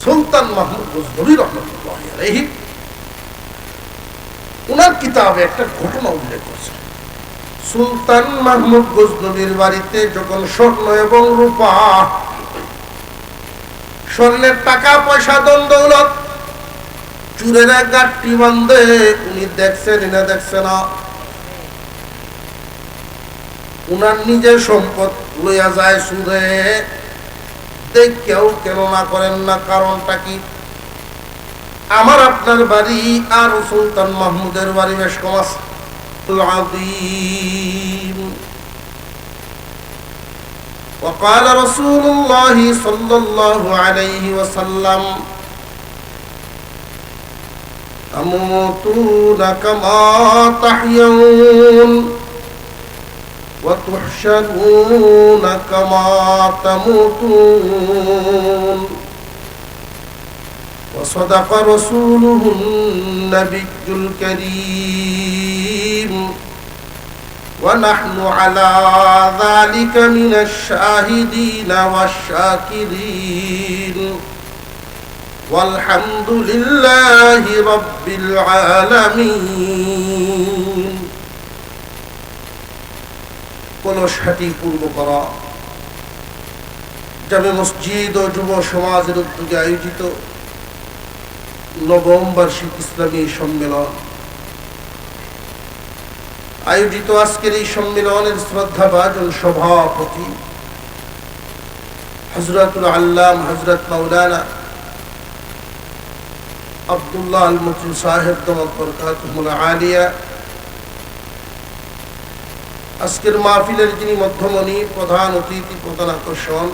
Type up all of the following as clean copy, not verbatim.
সুলতান মাহমুদ গজনবী রহমতুল্লাহি আলাইহি উনার কিতাবে একটা ঘটনা উল্লেখ করছে। সুলতান মাহমুদ গজনবীর বাড়িতে যখন স্বর্ণ এবং রূপা, স্বর্ণের টাকা পয়সা ধন দৌলত চুরেরা গাঠটি বান্ধে, উনি দেখছেন না দেখছে না, উনার নিজের সম্পদ লইয়া যায় সুদে, দেখেও কেন না করেন না? কারণটা কি? আমার আপনার বাড়ি আর সুলতান মাহমুদের বাড়ি বেশ কম আছে। وقال رسول الله صلى الله عليه وسلم تموتون كما تحيون وتحشرون كما تموتون وصدق رسوله النبي الكريم ونحن على ذلك من الشاهدين والشاكرين والحمد لله رب العالمين। কলসহাটি পূর্বপাড়া জামে মসজিদ ও যুব সমাজের উদ্যোগে আয়োজিত নবম বার্ষিক ইসলামী সম্মেলন আয়োজিত আজকের এই সম্মেলনের শ্রদ্ধাভাজন সভাপতি হযরতুল আল্লাম হযরত মাওলানা আব্দুল্লাহ আল মুকিম সাহেব দামাত বরকাতুহুল আলিয়া, আজকের মাহফিলের যিনি মধ্যমণি, প্রধান অতিথি, প্রধান আকর্ষণ,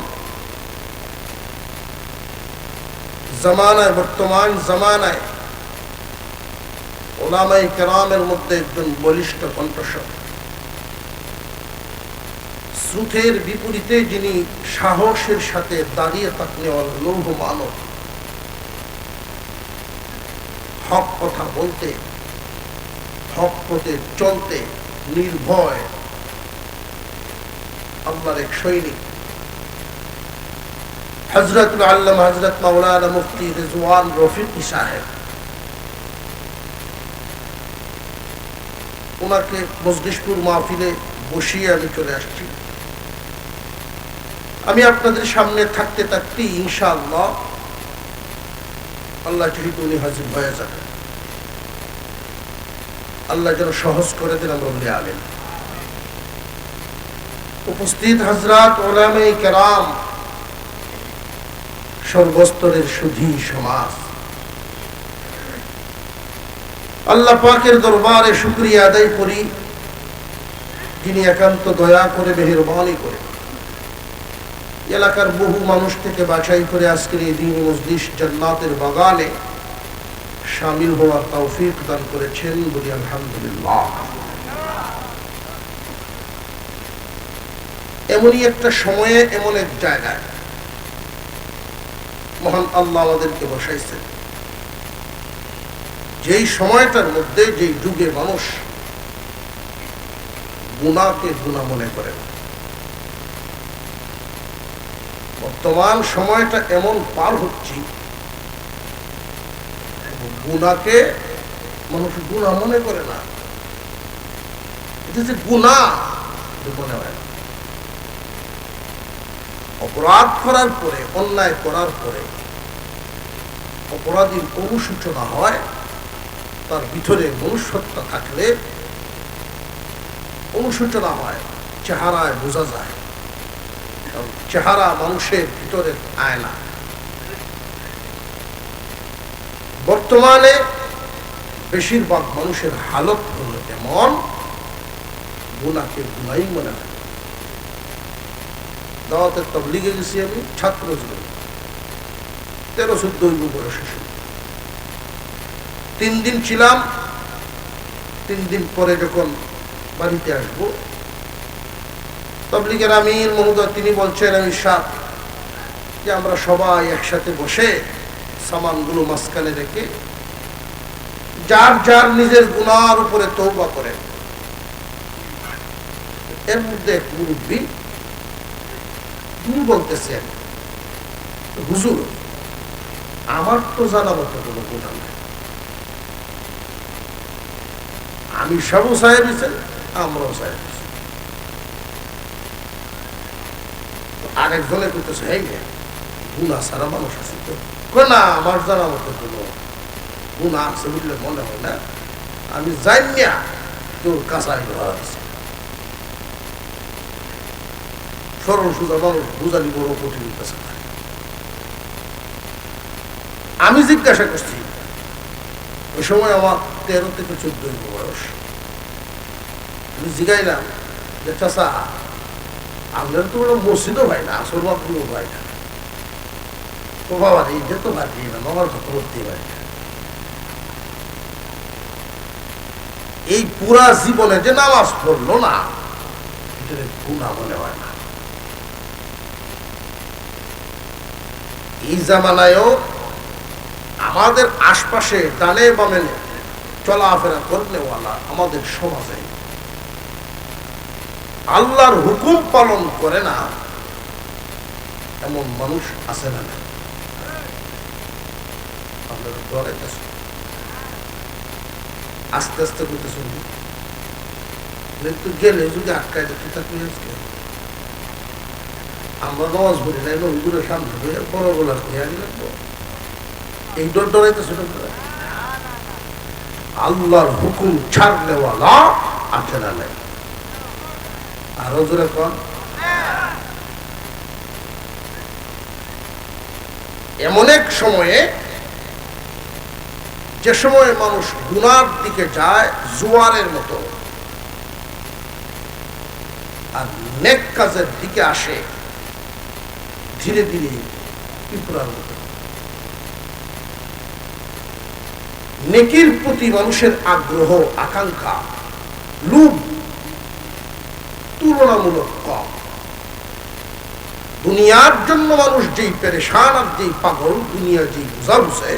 জামানায়, বর্তমান জামানায় উলামায়ে কেরামের মধ্যে একজন বলিষ্ঠ কণ্ঠস্বর, শ্রুতের বিপরীতে যিনি সাহসের সাথে দাঁড়িয়ে থাকলে লৌহ মানব, হক কথা বলতে, হক পথে চলতে নির্ভয় আল্লাহর এক সৈনিক হযরতুল আল্লামা হযরত মাওলানা মুফতি রিজওয়ান রফিকি সাহেব, ওনাকে মজলিসপুর মাহফিলে বসিয়ে আমি চলে আসছি। আমি আপনাদের সামনে থাকতে থাকতে ইনশাআল্লাহ আল্লাহ যেহেতু উনি হাজির হয়ে যাবেন, আল্লাহ যেন সহজ করে দেন, আমরা বলি আমিন। উপস্থিত হযরত উলামায়ে কেরাম, সর্বস্তরের সুধী সমাজ, আল্লাহ পাকের দরবারে শুকরিয়া আদায় করি, যিনি একান্ত দয়া করে মেহেরবানি করে এলাকার বহু মানুষ থেকে বাছাই করে আজকের এই দ্বীনি মজলিস জান্নাতের বাগানে শামিল হওয়ার তৌফিক দান করেছেন, বলি আলহামদুলিল্লাহ। এমনই একটা সময়ে, এমন এক জায়গায় মহান আল্লাহ আমাদেরকে বসাইছেন, যেই সময়টার মধ্যে, যেই যুগে মানুষ গুনাহকে গুনাহ মনে করে। বর্তমান সময়টা এমন পার হচ্ছে, গুনাহকে মানুষ গুনাহ মনে করে না, এটা যে গুনাহ মনে হয় না। অপরাধ করার পরে, অন্যায় করার পরে অপরাধীর অনুশোচনা হয়, তার ভিতরে মনুষ্যত্ব থাকলে অনুশোচনা হয়, চেহারায় বোঝা যায়। চেহারা মানুষের ভিতরের আয়না। বর্তমানে বেশিরভাগ মানুষের হালত হলো এমন, গুনাহকে গুনাহই মনে হয়। দাওয়াতের তাবলীগে গেছি আমি, ছাত্র জীবন 13-14 বয়সে, 3 দিন ছিলাম। 3 দিন পরে যখন বাড়িতে আসবো, তাবলীগের আমির মহোদয় তিনি বলছেন, আমি সাথ যে আমরা সবাই একসাথে বসে সামানগুলো মাঝখানে রেখে যার যার নিজের গুনার উপরে তওবা করেন। এর মধ্যে এক মুরব্বী তিনি বলতেছেন, হুজুর আমার তো জানা মতো কোনো গুণা নাই। আমি সবও সাহেব হয়েছেন, আমরাও সাহেব হয়েছি। আরেকজনে করতেছে এই গুণা সারা মানুষ আছে তো, না আমার জানা মতো কোনো গুণা আছে বললে মনে হয় না, আমি জানি না কেউ কাঁচাই ধরা আছে। সরল সোজা মানুষ বুঝানি বড় কঠিন কাছে। আমি জিজ্ঞাসা করছি, ওই সময় আমার 13 থেকে 14 বয়স। আমি জিগাইলাম যে চাচা আপনার তো কোনো মসজিদও ভাই না, আসল বা কোনো ভাই না, তো বাবা এই যে তো ভাবি না, আমার কথা বলতেই পারি না। এই পুরা জীবনে যে নামাজ পড়লো না, এটা গুনাহ মনে হয় না। এই জামানায়ও আমাদের আশপাশে ডানে বামে চলাফেরা করনেওয়ালা আমাদের সমাজে আল্লাহর হুকুম পালন করে না এমন মানুষ আছে না? আপনারা ডরাইতেছেন, আস্তে আস্তে করতেছেন, একটু গেলে যদি আটকায় যেতে থাকলে আমরা নামাজ পড়ি না, নবীগুলোর সামনে বড় গোলা হয়ে লাগবো, এই ডর ডরাইতেছেন। আল্লাহর হুকুম ছাড়নেওয়ালা আছে না নাই? আরো জোরে কন। এমন এক সময়ে, যে সময় মানুষ গুনার দিকে যায় জোয়ারের মতো, আর নেক কাজের দিকে আসে ধীরে ধীরে পিঁপড়ার মতো। নেকির প্রতি মানুষের আগ্রহ, আকাঙ্ক্ষা, লোভ তুলনামূলক কম। দুনিয়ার জন্য মানুষ যেই পেরেশান আর যেই পাগল, দুনিয়া যেই বোঝা বুঝে,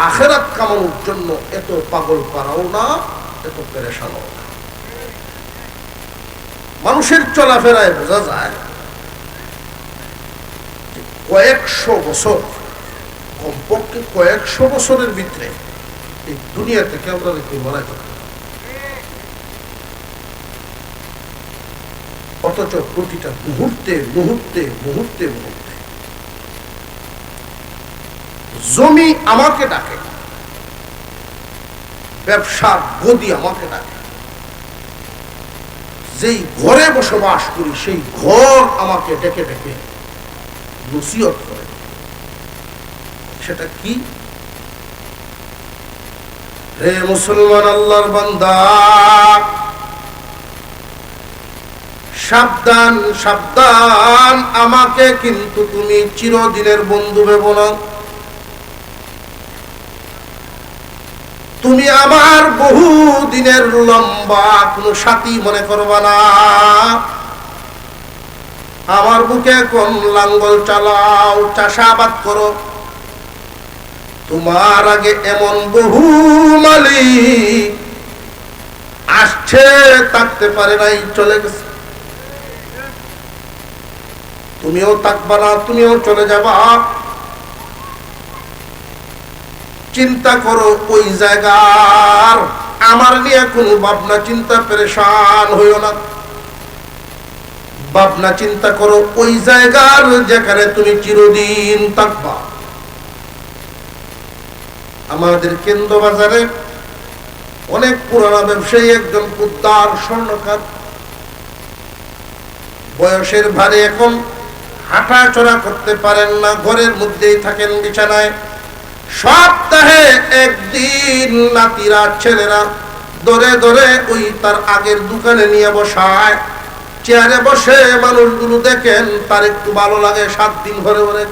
আখেরাত কামানোর জন্য এত পাগল করাও না, এত পেরেশানও না। মানুষের চলাফেরায় বোঝা যায় কয়েকশো বছর, কমপক্ষে কয়েকশো বছরের ভিতরে এই দুনিয়া থেকে আমরা দেখতে মারা যেতে, অথচ প্রতিটা মুহূর্তে মুহূর্তে মুহূর্তে মুহূর্তে জমি আমাকে ডাকে, ব্যবসার গদি আমাকে ডাকে, যেই ঘরে বসবাস করি সেই ঘর আমাকে ডেকে ডেকে নসিহত করে। সেটা কি? হে মুসলমান, আল্লাহর বান্দা, সাবধান সাবধান, আমাকে কিন্তু তুমি চিরদিনের বন্ধু ভেবো না। তুমি আমার বহু দিনের লম্বা কোনো সাথী মনে করবা না। আমার বুকে কোন লাঙ্গল চালাও, চাষাবাদ করো, তোমার আগে এমন বহু মালিক আসছে, থাকতে পারে নাই, চলে গেছে। তুমিও থাকবা না, তুমিও চলে যাবা। চিন্তা করো ওই জায়গার, আমার নিয়ে কোনো ভাবনা চিন্তা পেরেশান হইও না। ভাবনা চিন্তা করো ওই জায়গার যেখানে তুমি চিরদিন থাকবা। আমাদের কেন্দ্র বাজারে অনেক পুরানা ব্যবসায়ী একজন উদ্দার স্বর্ণকার, বয়সের ভারে এখন হাঁটা চড়া করতে পারেন না, ঘরের মধ্যেই থাকেন বিছানায়। সপ্তাহে একদিন নাতিরা ছেলেরা ধরে ধরে ওই তার আগের দোকানে নিয়ে বসায়, চেয়ারে বসে মানুষগুলো দেখেন, তার একটু ভালো লাগে, 7 দিন ঘরে ঘরে।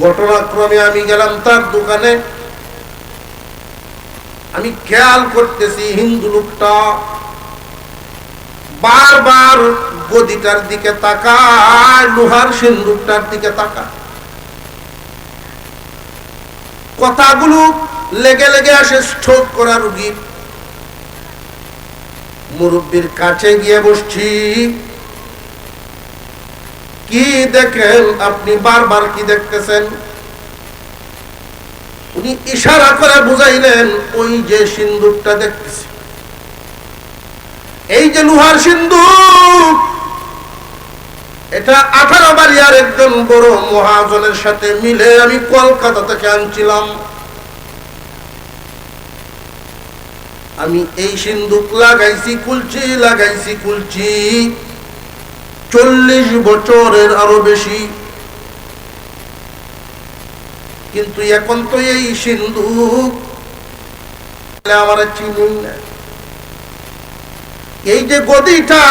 ঘটনাক্রমে আমি গেলাম তার দোকানে, আমি খেয়াল করতেছি হিন্দু লোকটা বারবার গদিটার দিকে তাকায়, লোহার সিন্দুকটার দিকে তাকায়। কথাগুলো লেগে লেগে আসে স্ট্রোক করা রোগী। মুরব্বীর কাছে গিয়ে বসছি, কি দেখেন আপনি? বারবার কি দেখতেছেন? উনি ইশারা করে বুঝাইলেন, ওই যে সিন্দুকটা দেখতেছি, এই যে লোহার সিন্দুক, এটা 18 বাড়িয়ার একজন বড় মহাজনের সাথে মিলে আমি কলকাতা থেকে আনছিলাম। আমি এই সিন্দুক লাগাইছি কুলচি, লাগাইছি কুলচি 40 বছরের আরো বেশি। কিন্তু এখন তো এই সিন্দুক আমার চিনি না। এই যে গদিটা,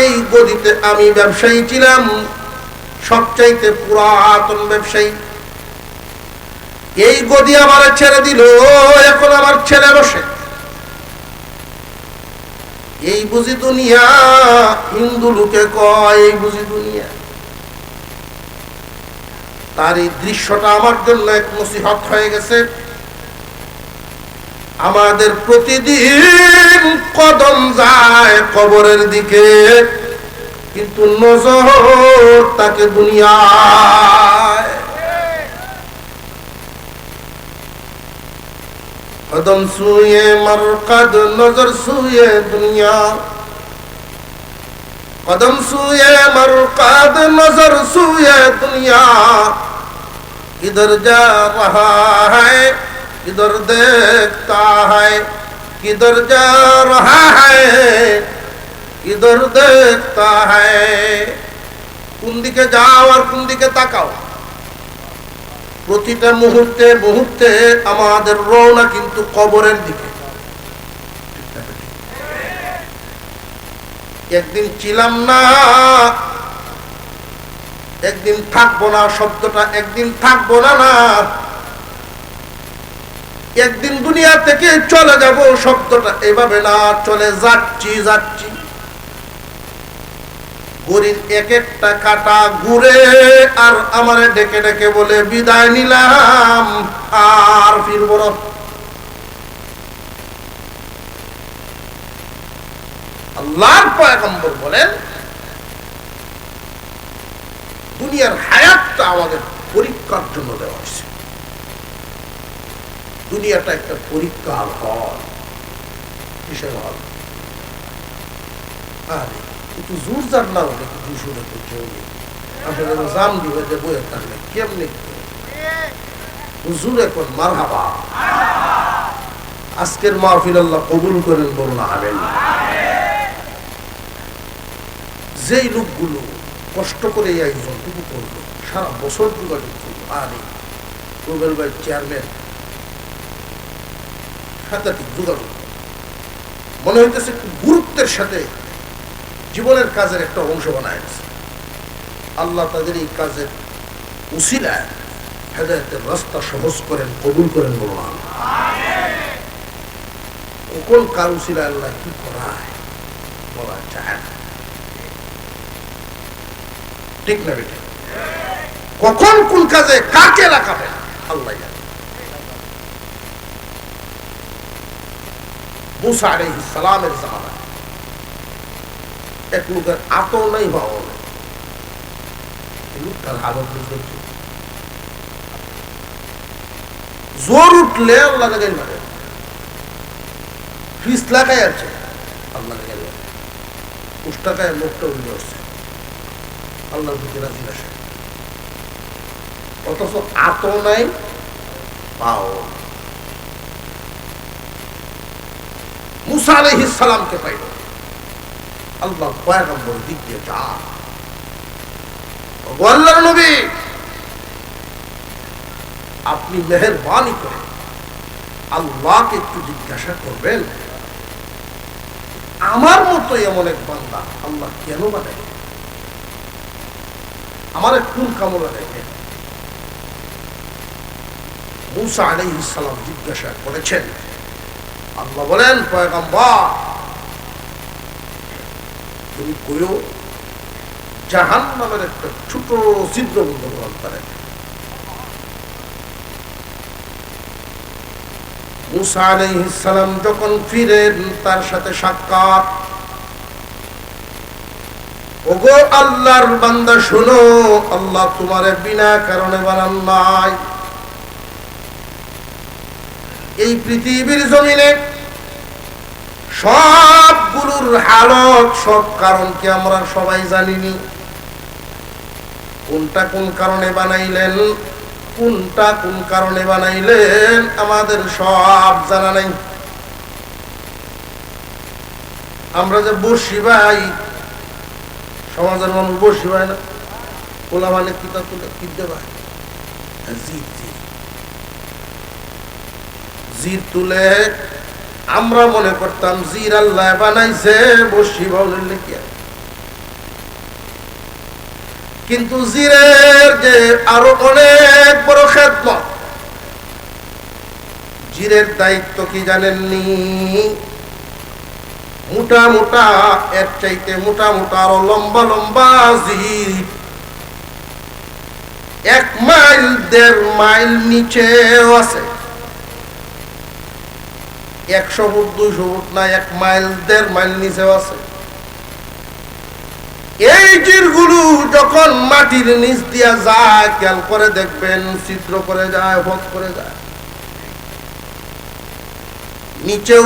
এই গদিতে আমি ব্যবসায়ী ছিলাম, সবচাইতে পুরাতন ব্যবসায়ী। এই গদি আমার ছেড়ে দিল, এখন আমার ছেলে বসে। এই বুঝি দুনিয়া? হিন্দু লোকে কয় এই বুঝি দুনিয়া। তার এই দৃশ্যটা আমার জন্য এক নসিহত হয়ে গেছে। আমাদের প্রতিদিন কদম যায় কবরের দিকে, কিন্তু নজর তাকে দুনিয়ায়। कदम सुए मरकद नजर सुए दुनिया, कदम सुए मरकद नजर सुए दुनिया। किधर जा रहा है किधर देखता है, किधर जा रहा है किधर देखता है। কোন দিকে যাও আর কোন দিকে তাকাও, প্রতিটা মুহূর্তে মুহূর্তে আমাদের রওনা কিন্তু কবরের দিকে। একদিন ছিলাম না, একদিন থাকবো না, শব্দটা একদিন থাকবো না, না একদিন দুনিয়া থেকে চলে যাব শব্দটা এভাবে না, চলে যাচ্ছি যাচ্ছি। গরির এক একটা কাটা ঘুরে আর আমারে ডেকে ডেকে বলে বিদায় নিলাম, আর ফিরব না। আল্লাহর পয়গম্বর বলেন, দুনিয়ার হায়াতটা আমাদের পরীক্ষার জন্য দেওয়া হয়েছে। দুনিয়াটা একটা পরীক্ষার হল। কিসের হল? আরে একটু জোর জান না হলে একটু জোরে করছে, আসলে জাম দিবে যে বইয়ের থাকলে কেমনি হুজুর এখন মারহাবা। আজকের মাহফিল আল্লাহ কবুল করেন, বলুন আমিন। যেই লোকগুলো কষ্ট করে এই আয়োজনটুকু করলো, সারা বছর যোগাযোগ করলো, আর এই রুবেল ভাই চেয়ারম্যান সাংঘাতিক যোগাযোগ, মনে হইতেছে খুব গুরুত্বের সাথে জীবনের কাজের একটা অংশ বানায়। আল্লাহ তাদের এই কাজের উসিলায় হেদায়েতের রাস্তা সহজ করেন, কবুল করেন, বলুন কোন কার উসিলায় আল্লাহ কি করায় বলা যায় না, ঠিক না বেটে? কখন কোন কাজে কাকে লাগাবেন আল্লাহ জানে। মুসা আলাইহিস সালামের জামানায় এক লোকের আতর নাই, ভাও নাই, লোকটার হালত বুঝতে জোর উঠলে আল্লাহ লাগাই মারে, ফিস লাগাই আছে আল্লাহ লাগাই মারে, উষ্টাকায় লোকটা উঠে আসছে আল্লাহর প্রতি রাজি আসে, অথচ আতর নাই, পাও। মুসা আলাইহিস সালামকে পাইল, আল্লাহ পয়গম্বর দিক দিয়ে যা, আল্লাহর নবী আপনি মেহেরবানি করে আল্লাহকে একটু জিজ্ঞাসা করবেন, আমার মতো এমন এক বান্দা আল্লাহ কেন বানাই, আমার কোন কামনা লাগাইলেন? মুসা আলাইহিস সালাম জিজ্ঞাসা করেছেন, আল্লাহ বলেন, পয়গম্বর তুমি কইও জাহান্নামের একটা ছোট ছিদ্র বন্ধ করেন। মুসা আলাইহিস সালাম যখন ফিরেন, তার সাথে সাক্ষাৎ, ও ওগো আল্লাহর বান্দা শোনো, আল্লাহ তোমারে বিনা কারণে বানান নাই। এই পৃথিবীর জমিনে সবগুলোর হালত, সব কারণ কি আমরা সবাই জানিনি? কোনটা কোন কারণে বানাইলেন, কোনটা কোন কারণে বানাইলেন, আমাদের সব জানা নাই। আমরা যে বসি ভাই, সমাজের মানুষ বসি ভাই না, ওলা মানে কিতাব তুলে কিনতে ভাই, জির তুলে আমরা মনে করতাম জির আল্লাহ বানাইছে, বসি বাউলের লেখিয়া। কিন্তু জিরের যে আরো অনেক বড় খেদমত, জিরের দায়িত্ব কি জানেননি? মোটা মোটা, এর চাইতে মোটা মোটা আরো লম্বা লম্বা জির 1 মাইল 1.5 মাইল নিচেও আছে। 100 ফুট 200 ফুট না, 1 মাইল 1.5 মাইল নিচেও আছে। এই জিরগুলো যখন মাটির নিচ দিয়া যায়, খেয়াল করে দেখবেন ছিদ্র করে যায়, ভোগ করে যায়। নিচেও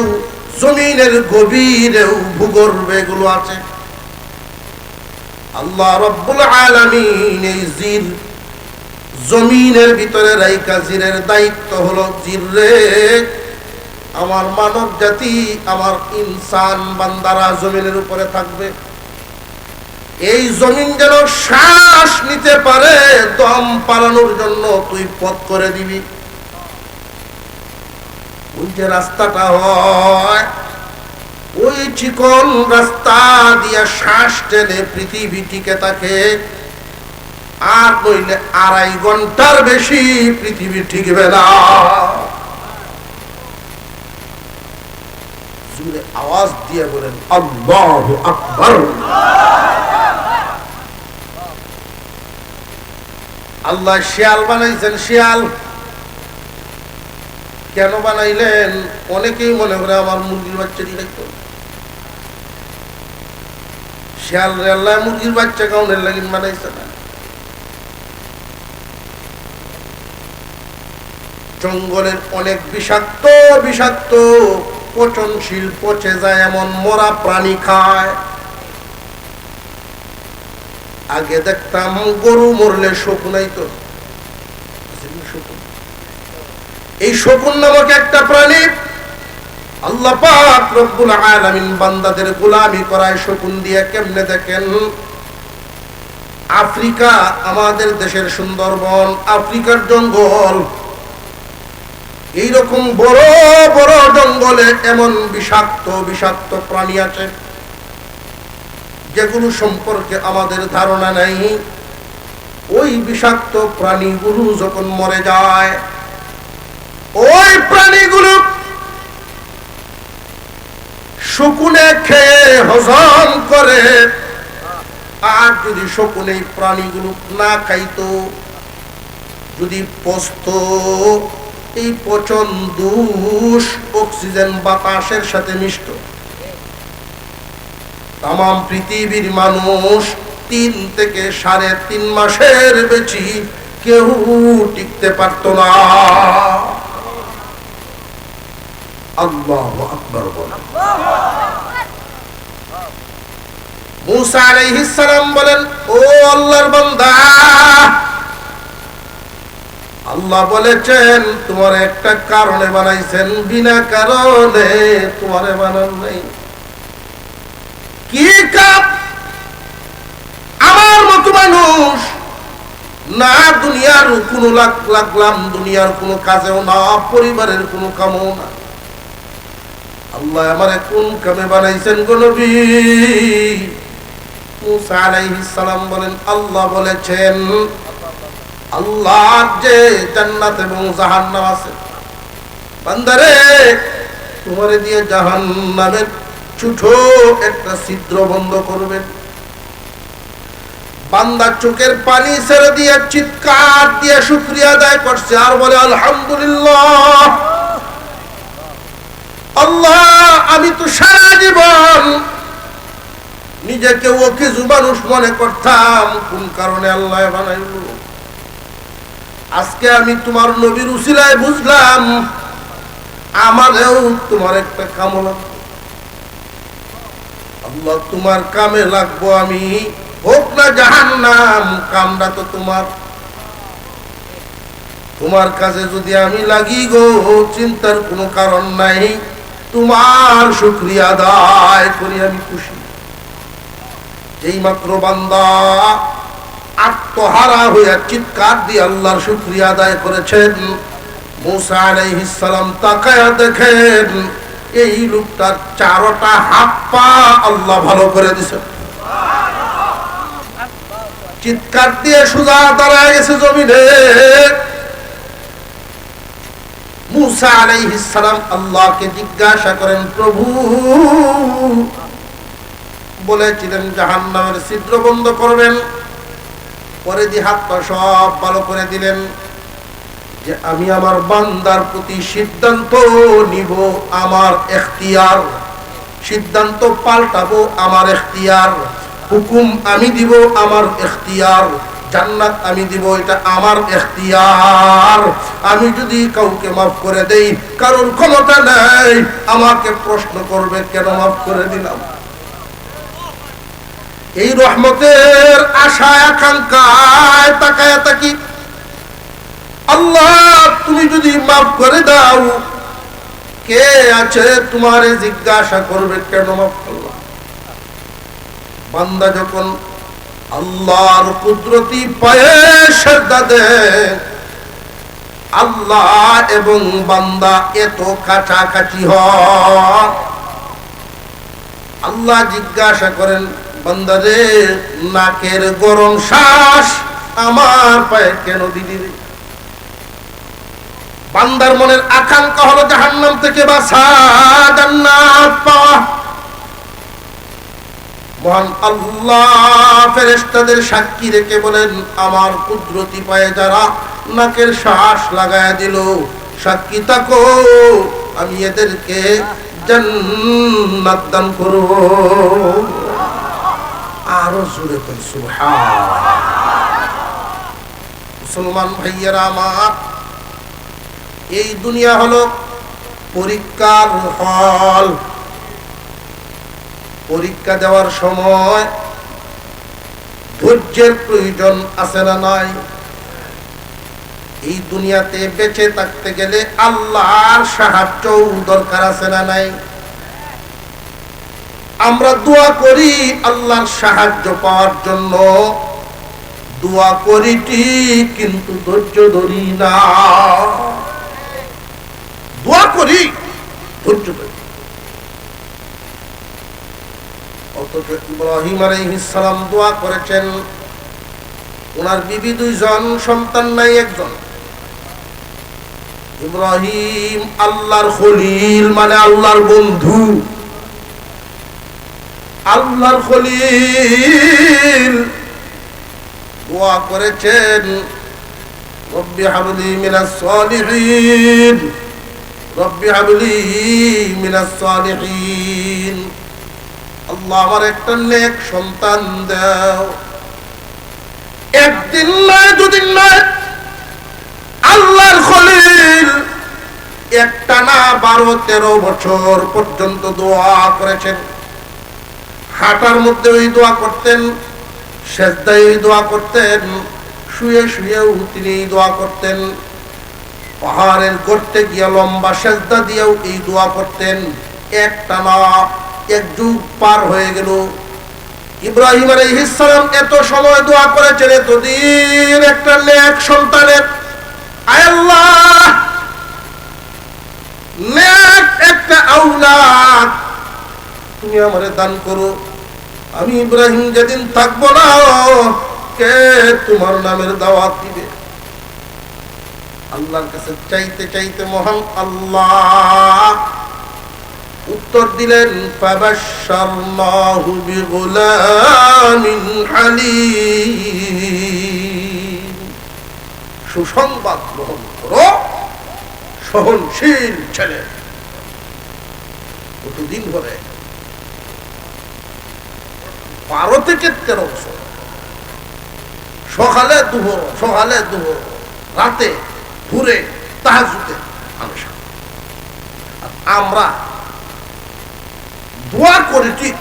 জমিনের গভীরেও ভূগর্ভে এগুলো আছে। আল্লাহ রাব্বুল আলামিন এই জির জমিনের ভিতরে রাইখা, জিরের দায়িত্ব হলো, জিররে আমার মানব জাতি, আমার ইনসান বান্দারা জমিনের উপরে থাকবে। এই জমিন যেন শ্বাস নিতে পারে, দম পালানোর জন্য তুই পথ করে দিবি। ওই যে রাস্তাটা হয়, ওই চিকন রাস্তা দিয়া শ্বাস টেনে পৃথিবী টিকে থাকে। আর নইলে 2.5 ঘন্টার বেশি পৃথিবী টিকবে না। জোরে আওয়াজ দিয়ে বলেন আল্লাহু আকবার। আল্লাহ শিয়াল বানাইছেন। শিয়াল কেন বানাইলেন? অনেকেই মনে করে আমার মুরগির বাচ্চা দিয়ে রাখতো। শিয়াল রে আল্লাহ মুরগির বাচ্চা কাউনের লাগিন বানাইছে না। জঙ্গলের অনেক বিষাক্ত বিষাক্ত পচনশীল, পচে যায় এমন মরা প্রাণী খায়। আগে দেখতাম গরু মরলে শকুনাই তো, এই শকুন নামক একটা প্রাণী আল্লাহ পাক রব্বুল আলামিন বান্দাদের গোলামি করায় শকুন দিয়ে। কেমনে দেখেন, আফ্রিকা, আমাদের দেশের সুন্দরবন, আফ্রিকার জঙ্গল, এইরকম বড় বড় জঙ্গলে এমন বিষাক্ত বিষাক্ত প্রাণী আছে যেগুলো সম্পর্কে আমাদের ধারণা নাই। ওই বিষাক্ত প্রাণীগুলো যখন মরে যায়, ওই প্রাণীগুলো শকুনে খেয়ে হজম করে। আর যদি শকুন এই প্রাণীগুলো না খাইতো, যদি পচত, এই পচন দূষ অক্সিজেন বাতাসের সাথে মিশত, তাম পৃথিবীর মানুষ 3 থেকে 3.5 মাসের বেশি কেউ টিকতে পারত না। আল্লাহু আকবার বলেন। মুসা আলাইহিস সালাম বলেন, ও আল্লাহর বান্দা, আল্লাহ বলেছেন তোমার একটা কারণে বানাইছেন, বিনা কারণে তোমারে বানান নাই। কি কাজ? আমার মতো মানুষ না দুনিয়ার কোনো লাগলাম, দুনিয়ার কোনো কাজেও না, পরিবারের কোনো কামও না। আল্লাহ আমারে কোন কামে বানাইছেন গো নবী? মুসা আলাইহিস সালাম বলেন, আল্লাহ বলেছেন আল্লাহর যে জান্নাত এবং জাহান্নাম আছে, বান্দারে তোমারে দিয়ে জাহান্নামের ছোট একটা ছিদ্র বন্ধ করবেন। বান্দা চোখের পানি ছেড়ে দিয়ে চিৎকার দিয়ে শুকরিয়া আদায় করছে আর বলে আলহামদুলিল্লাহ, আল্লাহ আমি তো সারা জীবন নিজেকে ওকে মানুষ মনে করতাম, কোন কারণে আল্লাহ বানাইল। আজকে আমি তোমার নবীর উসিলায় বুঝলাম আমারও তোমার একটা কামনা। আল্লাহ তোমার কামে লাগবো আমি, হোক না জাহান্নাম, কামটা তো তোমার। তোমার কাছে যদি আমি লাগি গো, চিন্তার কোনো কারণ নাই, তোমার শুকরিয়া আদায় করি আমি খুশি। যেই মাত্র বান্দা আত্মহারা হইয়া চিৎকার দিয়ে আল্লাহর শুকরিয়া আদায় করেছেন, মুসা আলাইহিস সালাম তাকায়া দেখেন এই লোকটার চারটা হাত পা আল্লাহ ভালো করে দিয়েছেন। চিৎকার দিয়ে সোজা দাঁড়ায় গেছে জমিনে। মুসা আলাইহিস সালাম আল্লাহকে জিজ্ঞাসা করেন, প্রভু বলেছিলেন জাহান্নামের ছিদ্র বন্ধ করবেন, পরে দিয়ে হাত পা সব ভালো করে দিলেন যে আমি আমার বান্দার প্রতি সিদ্ধান্ত নিব, আমার এখতিয়ার, সিদ্ধান্ত পাল্টাবো আমার এখতিয়ার, হুকুম আমি দিব আমার এখতিয়ার, জান্নাত আমি দিব এটা আমার এখতিয়ার। আমি যদি কাউকে মাফ করে দেই, কারণ ক্ষমতা নাই, আমাকে প্রশ্ন করবে কেন মাফ করে দিলাম। এই রহমতের আশায় আকাঙ্ক্ষায় তাকায় থাকি, আল্লাহ তুমি যদি মাফ করে দাও, কে আছে তোমারে জিজ্ঞাসা করবে কেন মাফ করলাম। বান্দা যখন আল্লাহর কুদরতি পায়ে সেজদা দেয়, আল্লাহ এবং বান্দা এত কাছাকাছি হয়, আল্লাহ জিজ্ঞাসা করেন বান্দারে নাকের গরম শ্বাস আমার পায়ে কেন দিলি রে? বান্দার মনের আকাঙ্ক্ষা হলো জাহান্নাম থেকে বাঁচা, জান্নাত পাওয়া। মহান আল্লাহ ফেরেশতাদের সাক্ষী রেখে বলেন, আমার কুদরতি পায়ে যারা নাকের শ্বাস লাগায়া দিল, সাক্ষী থাকো আমি এদেরকে জান্নাত দান করব। আরো জোরে কই সুবহান। মুসলমান ভাইয়েরা আমার, এই দুনিয়া হলো পরীক্ষার হল। পরীক্ষা দেওয়ার সময় ধৈর্যের প্রয়োজন আছে না নাই? এই দুনিয়াতে বেঁচে থাকতে গেলে আল্লাহর সাহায্য দরকার আছে না নাই? আমরা দোয়া করি আল্লাহর সাহায্য পাওয়ার জন্য, দোয়া করি ঠিক কিন্তু ধৈর্য ধরি না। দোয়া করি ধৈর্য ধরি। অথচ ইব্রাহিম আলাইহিস সালাম দোয়া করেছেন, ওনার বিবি দুইজন, সন্তান নাই একজন। ইব্রাহিম আল্লাহর খলিল, মানে আল্লাহর বন্ধু, আল্লাহর খলিল দোয়া করেছেন, রব্বি হাবলি মিনাস সালিহিন, রব্বি হাবলি মিনাস সালিহিন, আল্লাহ আমার একটা নেক সন্তান দাও। একদিন নয় দুদিন নয়, আল্লাহর খলিল একটানা 12-13 বছর পর্যন্ত দোয়া করেছেন। হাঁটার মধ্যে ওই দোয়া করতেন, সেজদায় ওই দোয়া করতেন, শুয়ে শুয়েও তিনি এই দোয়া করতেন, পাহাড়ের গর্তে গিয়ে লম্বা সেজদা দিয়েও এই দোয়া করতেন। একটানা 1 যুগ পার হয়ে গেল। ইব্রাহিম আলাইহিস সালাম এত সময় দোয়া করেছেন, এতদিন একটা নেক সন্তানের, আয় আল্লাহ নেক একটা আওলাদ তুমি আমারে দান করো। আমি ইব্রাহিম যেদিন থাকবো না, কে তোমার নামের দাওয়াত দিবে? আল্লাহর কাছে চাইতে চাইতে মহান আল্লাহ উত্তর দিলেন, ফাবাশশারনাহু বিগুলামিন হালিম, সুসংবাদ গ্রহণ করো, সহনশীল ছেলে। কতদিন ধরে 12 থেকে 13 বছর, সকালে দুপুর রাতে ভোরে তাহাজ্জুদে হামেশা। আমরা দোয়া করি ঠিক,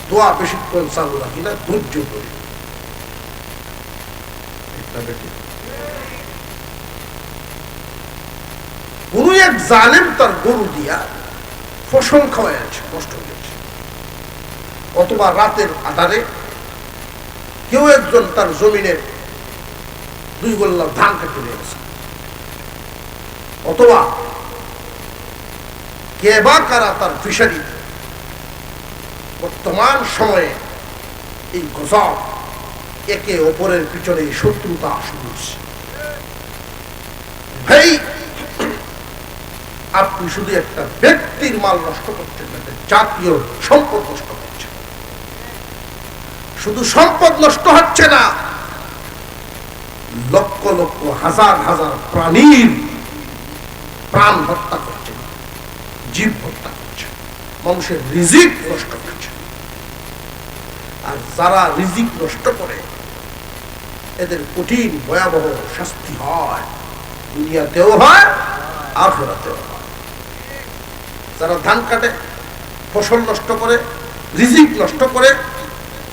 দোয়া বেশিক্ষণ চালু রাখি না, ধৈর্য করি। কোন এক জালেম তার গরু দিয়া ফসল খাওয়াইছে, নষ্ট হয়েছে, অথবা রাতের আধারে কেউ একজন তার জমিনের 2 গোল্লা ধান কেটে নিয়ে গেছে, অথবা কে বা কারা তার ফিশারি। বর্তমান সময়ে এই গজব, একে অপরের পিছনে শত্রুতা শুরু হচ্ছে। ভাই, আপনি শুধু একটা ব্যক্তির মাল নষ্ট করছেন না, জাতীয় সম্পদ নষ্ট করছেন। শুধু সম্পদ নষ্ট হচ্ছে না, লক্ষ লক্ষ হাজার হাজার প্রাণীর প্রাণ হত্যা করছে, জীব হত্যা করছে, মানুষের রিজিক নষ্ট করছে। আর যারা রিজিক নষ্ট করে এদের কঠিন ভয়াবহ শাস্তি হয়, দুনিয়াতেও হয়, আখিরাতেও হয়। যারা ধান কাটে, ফসল নষ্ট করে, রিজিক নষ্ট করে,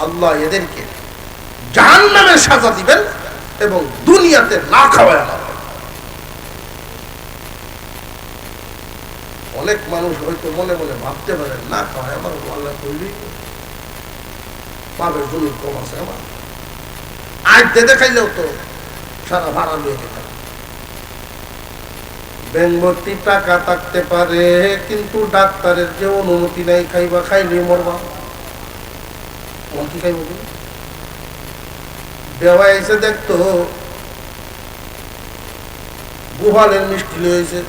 আল্লাহ এদেরকে জাহান্নামের সাজা দিবেন এবং দুনিয়াতে না খাওয়ায় না। অনেক মানুষ হয়তো মনে মনে ভাবতে পারেন, না খাওয়ায় আমার আল্লাহ করবি, পাবের জমির কম আছে আমার, আজ দেখাইলেও তো সারা ভাড়া নিয়ে যেতাম। ব্যাংক ভর্তি টাকা থাকতে পারে, কিন্তু ডাক্তারের যে অনুমতি নাই, খাইবা খাইলে মরবা। কি খাইব? দেওয়া এসে দেখতো গুহালের মিষ্টি হয়েছে,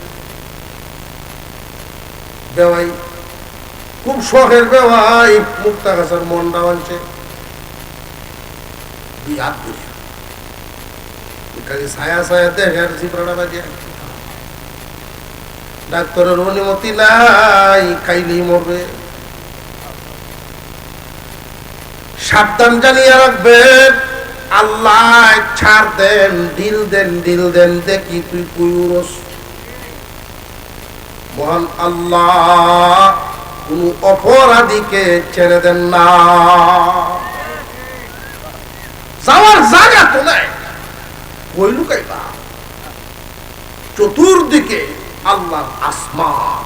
বেওয়াই খুব শখের বেওয়াই মুক্তা গাছের মনটা আনছে, ছায়া ছায়া দেখে চিপড়াটা বাজিয়ে। ডাক্তারের অনুমতি নাই, খাইলেই মরবে। সাবধান জানিয়ে রাখবেন, আল্লাহ ছাড় দেন, দিল দেন, দেখি তুই কুয়ুরস। মহান আল্লাহ কোন অপরাধীকে ছেড়ে দেন না। যাওয়ার জায়গা তো নাই, কই লুকাইবা? চতুর্দিকে আল্লাহর আসমান,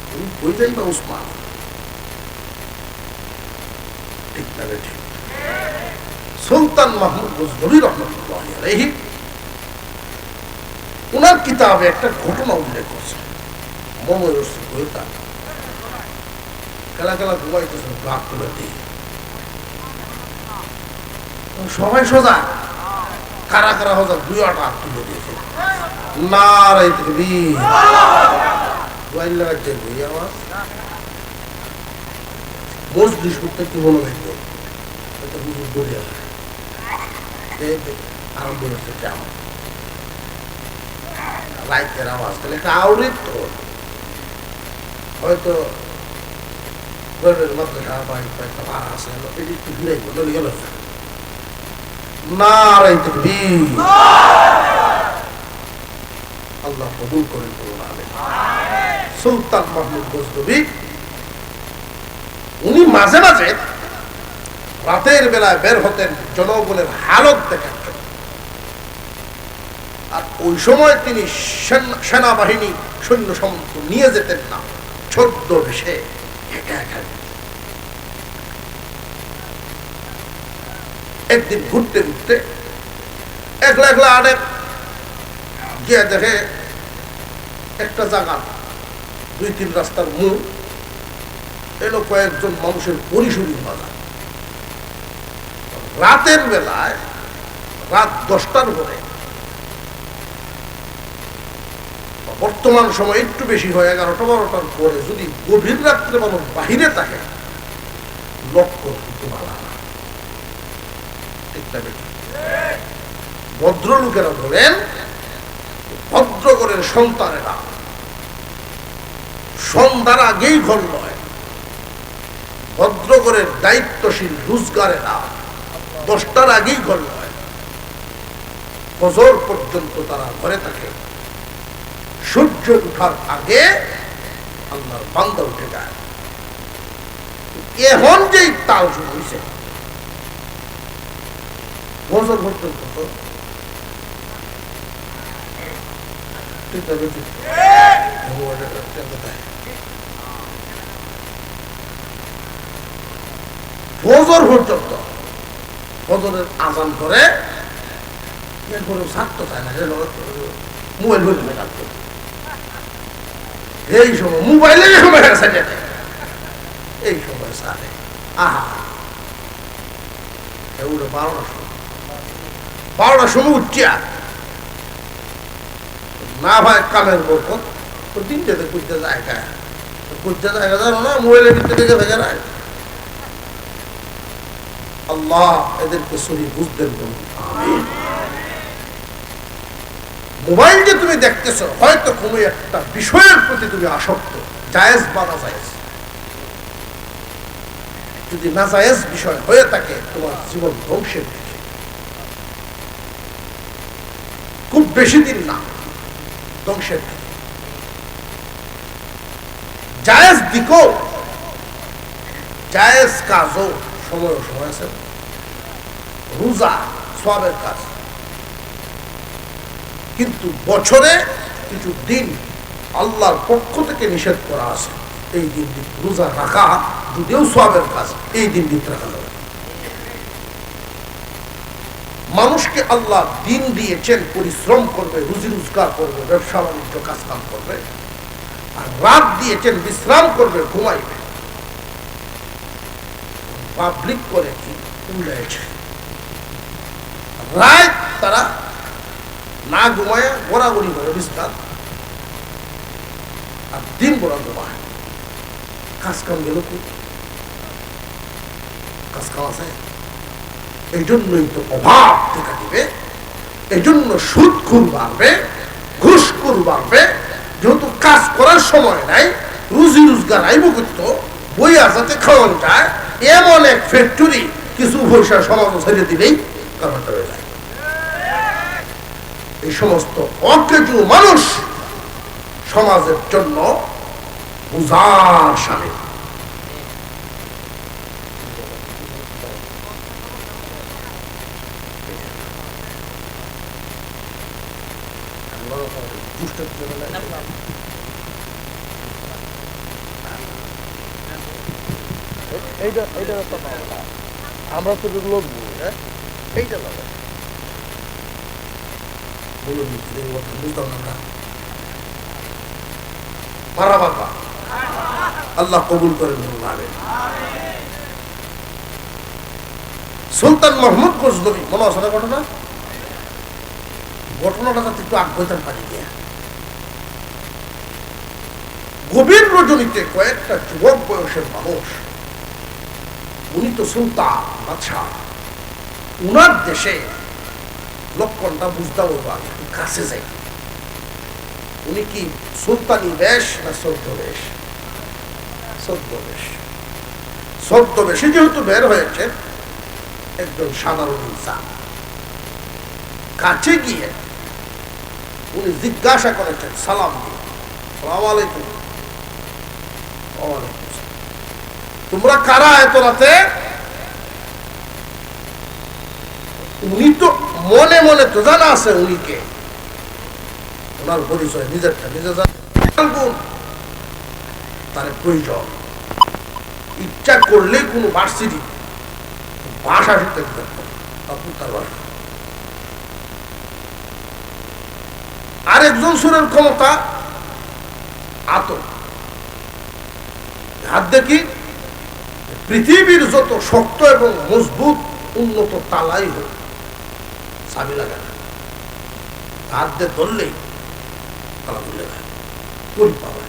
তুমি কই যাইবা উসমান? ঠিক না? ঠিক। সুলতান মাহমুদ গজনবী রাহমাতুল্লাহ আলাইহি ওনার কিতাবে একটা ঘটনা উল্লেখ করছে। সবাই সোজা, কারা কারা হোজা 2-8 হাত তুলে দিয়েছে। নারায়ে তাকবীর, মজলিস করতে কি মনে হইতো আরম্ভ হচ্ছে কেমন লাইটের আওয়াজ, তাহলে একটা আউরিত তো হয়তো মাদ্রাসা বা একটা ভাড়া আছে, একটু ঘুরে গেল। নারায়ে তাকবীর, আল্লাহ কবুল করেন। সুলতান মাহমুদ গজনবী উনি মাঝে মাঝে রাতের বেলায় বের হতেন জনগণের হালত দেখার জন্য। আর ওই সময় তিনি সেনাবাহিনী সৈন্য সামন্ত নিয়ে যেতেন না, ছদ্মবেশে একা একা। একদিন ঘুরতে ঘুরতে একলা একলা আড়ে গিয়ে দেখে একটা জায়গা 2-3 রাস্তার মোড় এলো কয়েকজন মানুষের পরিশোধী বাজার। রাতের বেলায়, রাত 10টার পরে, বর্তমান সময় একটু বেশি হয় 11টা-12টার পরে, যদি গভীর রাত্রে মানুষ বাহিরে থাকে, লক্ষ্য কিন্তু ভালো না। ভদ্রলোকেরা বলেন, ভদ্রগণের সন্তানেরা সন্ধ্যার আগেই ঘর নয়, ভদ্রগরের দায়িত্বশীল রোজগারেরা 10টার আগেই ঘর হয়, ফজর পর্যন্ত তারা ঘরে থাকে। সূর্য উঠার আগে আল্লাহর বান্দা উঠে যায়। এখন যেই তাল শুরু হয়েছে ফজর পর্যন্ত তো ফজর পর্যন্ত, ফজরের আজান করে এরপরে ছাড়তে চায় না, মোবাইল ধরে রাখতো। এই সময় মোবাইলের সময় এই সময় সারে আহা এগুলো 12টার সময় উঠিয়া না ভাই কামের বরকত তো তিনটাতে করতে জায়গা জানো না, মোবাইলের ভিতরে দেখে থাকে না। আল্লাহ এদেরকে সহি বুঝতেন। মোবাইল যে তুমি দেখতেছো, হয়তো কোনো একটা বিষয়ের প্রতি তুমি আসক্ত, জায়েজ বা নাজায়েজ। যদি নাজায়েজ বিষয় হয়ে থাকে, তোমার জীবন ধ্বংসের দিকে। খুব বেশি দিন না, ধ্বংসের দিকে। জায়েজ দিকও, জায়েজ কাজও সময় আছে। রোজা সওয়াবের কাজ, কিন্তু বছরে কিছু দিন আল্লাহর পক্ষ থেকে নিষেধ করা আছে। এই দিন রোজা রাখা যদিও সওয়াবের কাজ, এই দিন রাখা যাবে। মানুষকে আল্লাহ দিন দিয়েছেন, পরিশ্রম করবে, রুজি রোজগার করবে, ব্যবসা বাণিজ্য কাজ কাম করবে। আর রাত দিয়েছেন বিশ্রাম করবে, ঘুমাইবে। পাবলিক করে কি উল্লেছে, রাত তারা না ঘুমায় গোড়াগড়ি করে বিশ্রাম, আর দিন গোড়া ঘুমায়। কাজ কাম গেল কি, কাজ কাম আছে। এই জন্যই তো অভাব দেখা দিবে, এই জন্য সুদখোর বাড়বে, ঘুষখোর বাড়বে। যেহেতু কাজ করার সময় নাই, রুজি রোজগার আইব করতো, বই আসাতে খাওয়ানো যায়, এমন এক ফ্যাক্টরি কিছু পয়সা সমাজ ছেড়ে দিলেই কারণটা হয়ে যায়। এই সমস্ত অকেজু মানুষ সমাজের জন্য বুঝার সামিল। আমরা তো লোক এইটা আল্লাহ কবুল করেন। সুলতান মোহাম্মদ গজনবী, মনে আছে না ঘটনাটা যাতে একটু আগ্রহতার পানি দিয়ে। গভীর রজনীতে কয়েকটা যুবক বয়সের মানুষ, উনি তো সুলতান বাদশাহ, উনার দেশে লক্ষণটা বুঝতে বলবো, কাছে যাই। উনি কি সুলতানি বেশ না ছদ্মবেশ? ছদ্মবেশ। ছদ্মবেশে যেহেতু বের হয়েছে, একজন সাধারণ ইনসান কাছে গিয়ে উনি জিজ্ঞাসা করেছেন সালাম দিয়ে, আসসালামু আলাইকুম। তোমরা কারা এত রাতে? উনি তো মনে মনে তো জানা আছে উনিকে, ওনার পরিচয় নিজেরটা নিজে জানবেন। তার প্রয়োজন ইচ্ছা করলেই কোনো ভার্সিটি ভাষা শিখতে দিতে তার ভাষা। আরেকজন সুরের ক্ষমতা আতক। হাত দেখি পৃথিবীর যত শক্ত এবং মজবুত উন্নত তালাই হোক, চাবি লাগে না, হাত দিয়ে ধরলেই তালা খুলে যায়, পরিপাবে।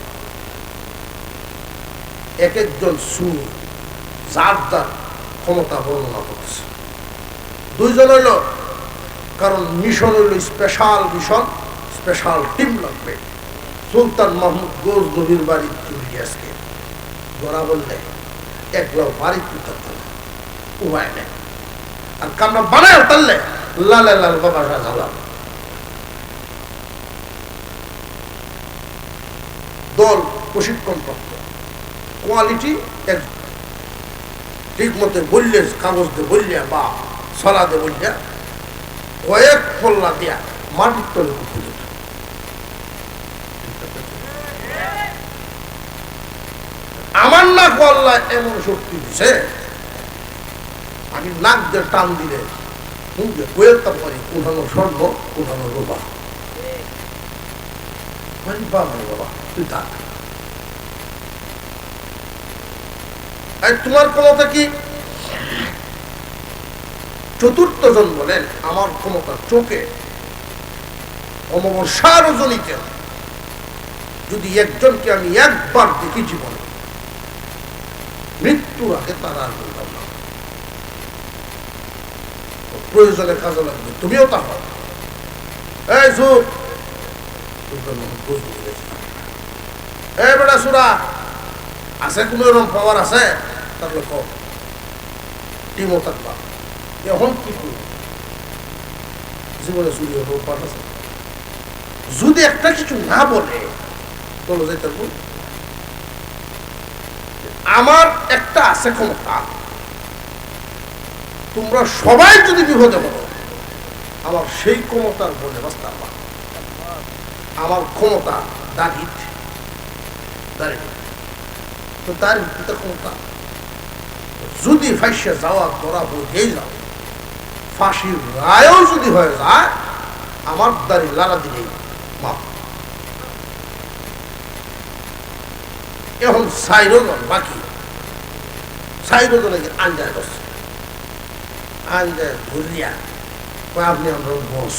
এক একজন সুর যার যার ক্ষমতা বর্ণনা করতেছে। দুইজন হইল, কারণ মিশন হইল স্পেশাল মিশন, স্পেশাল টিম লাগবে। সুলতান মাহমুদ গজনবীর বাড়ি আজকে ধরা বললে একগুলো বাড়ি তুলতে উপায় নেই। আর কামরা বানায় তাহলে লালে লাল বাবা সাজালাম দল প্রশিক্ষণ প্রাপ্ত কোয়ালিটি ঠিক মতো বললে কাগজ দিয়ে বললে বা সলা দিয়ে বললে কয়েক পল্লা দিয়া মাটির তলে পুকুরে আমার নাক আল্লাহ এমন শক্তি দিছে আমি নাক দিয়ে টান দিলে মুখে বইয়েরটা পারি কোথানো স্বর্ণ কোথানো রূপা বাবা তুই থাক। তোমার ক্ষমতা কি? চতুর্থ জন বলেন আমার ক্ষমতা চোখে অমাবস্যা রজনীতে যদি একজনকে আমি একবার দেখি জীবনে মৃত্যুর আগে তার আর বলতাম না, প্রয়োজনে কাজে লাগবে, তুমিও তা হও। এই যুগ এই বেটা সুরা আছে কোনো এরকম পাওয়ার আছে? তাহলে টিমও থাকবা। এখন কি করব? জীবনে চুরি হলো পাঠ আছে, যদি একটা কিছু না বলে বলো যাইতে আমার একটা আছে ক্ষমতা, তোমরা সবাই যদি বিপদে হলো আমার সেই ক্ষমতার বলে বাস্তা আমার ক্ষমতা দাঁড়িয়ে তো তার ভিত্তিতে ক্ষমতা যদি ফাঁসে যাওয়া ধরা হয়ে যাও ফাঁসির রায়ও যদি হয়ে যায় আমার দাড়ি লালা দিলেই মাপ। এখন সাইরোজন বাকি সাইরোজনে আঞ্জায় বসছে আঞ্জায় ধরিয়া আপনি আমরা বস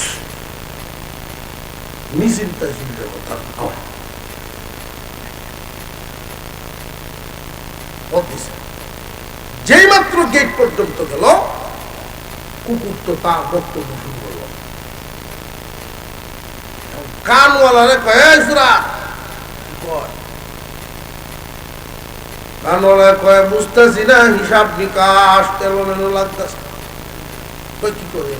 নিশ্চিন্তা চিন্তা কথা যেই মাত্র গেট পর্যন্ত গেল কুকুর তো তার বক্তব্য শুরু করল। কানওয়ালারে কয়ে বুঝতেছি না হিসাব নিকাশ এলোমেলো লাগতেছে। কি করে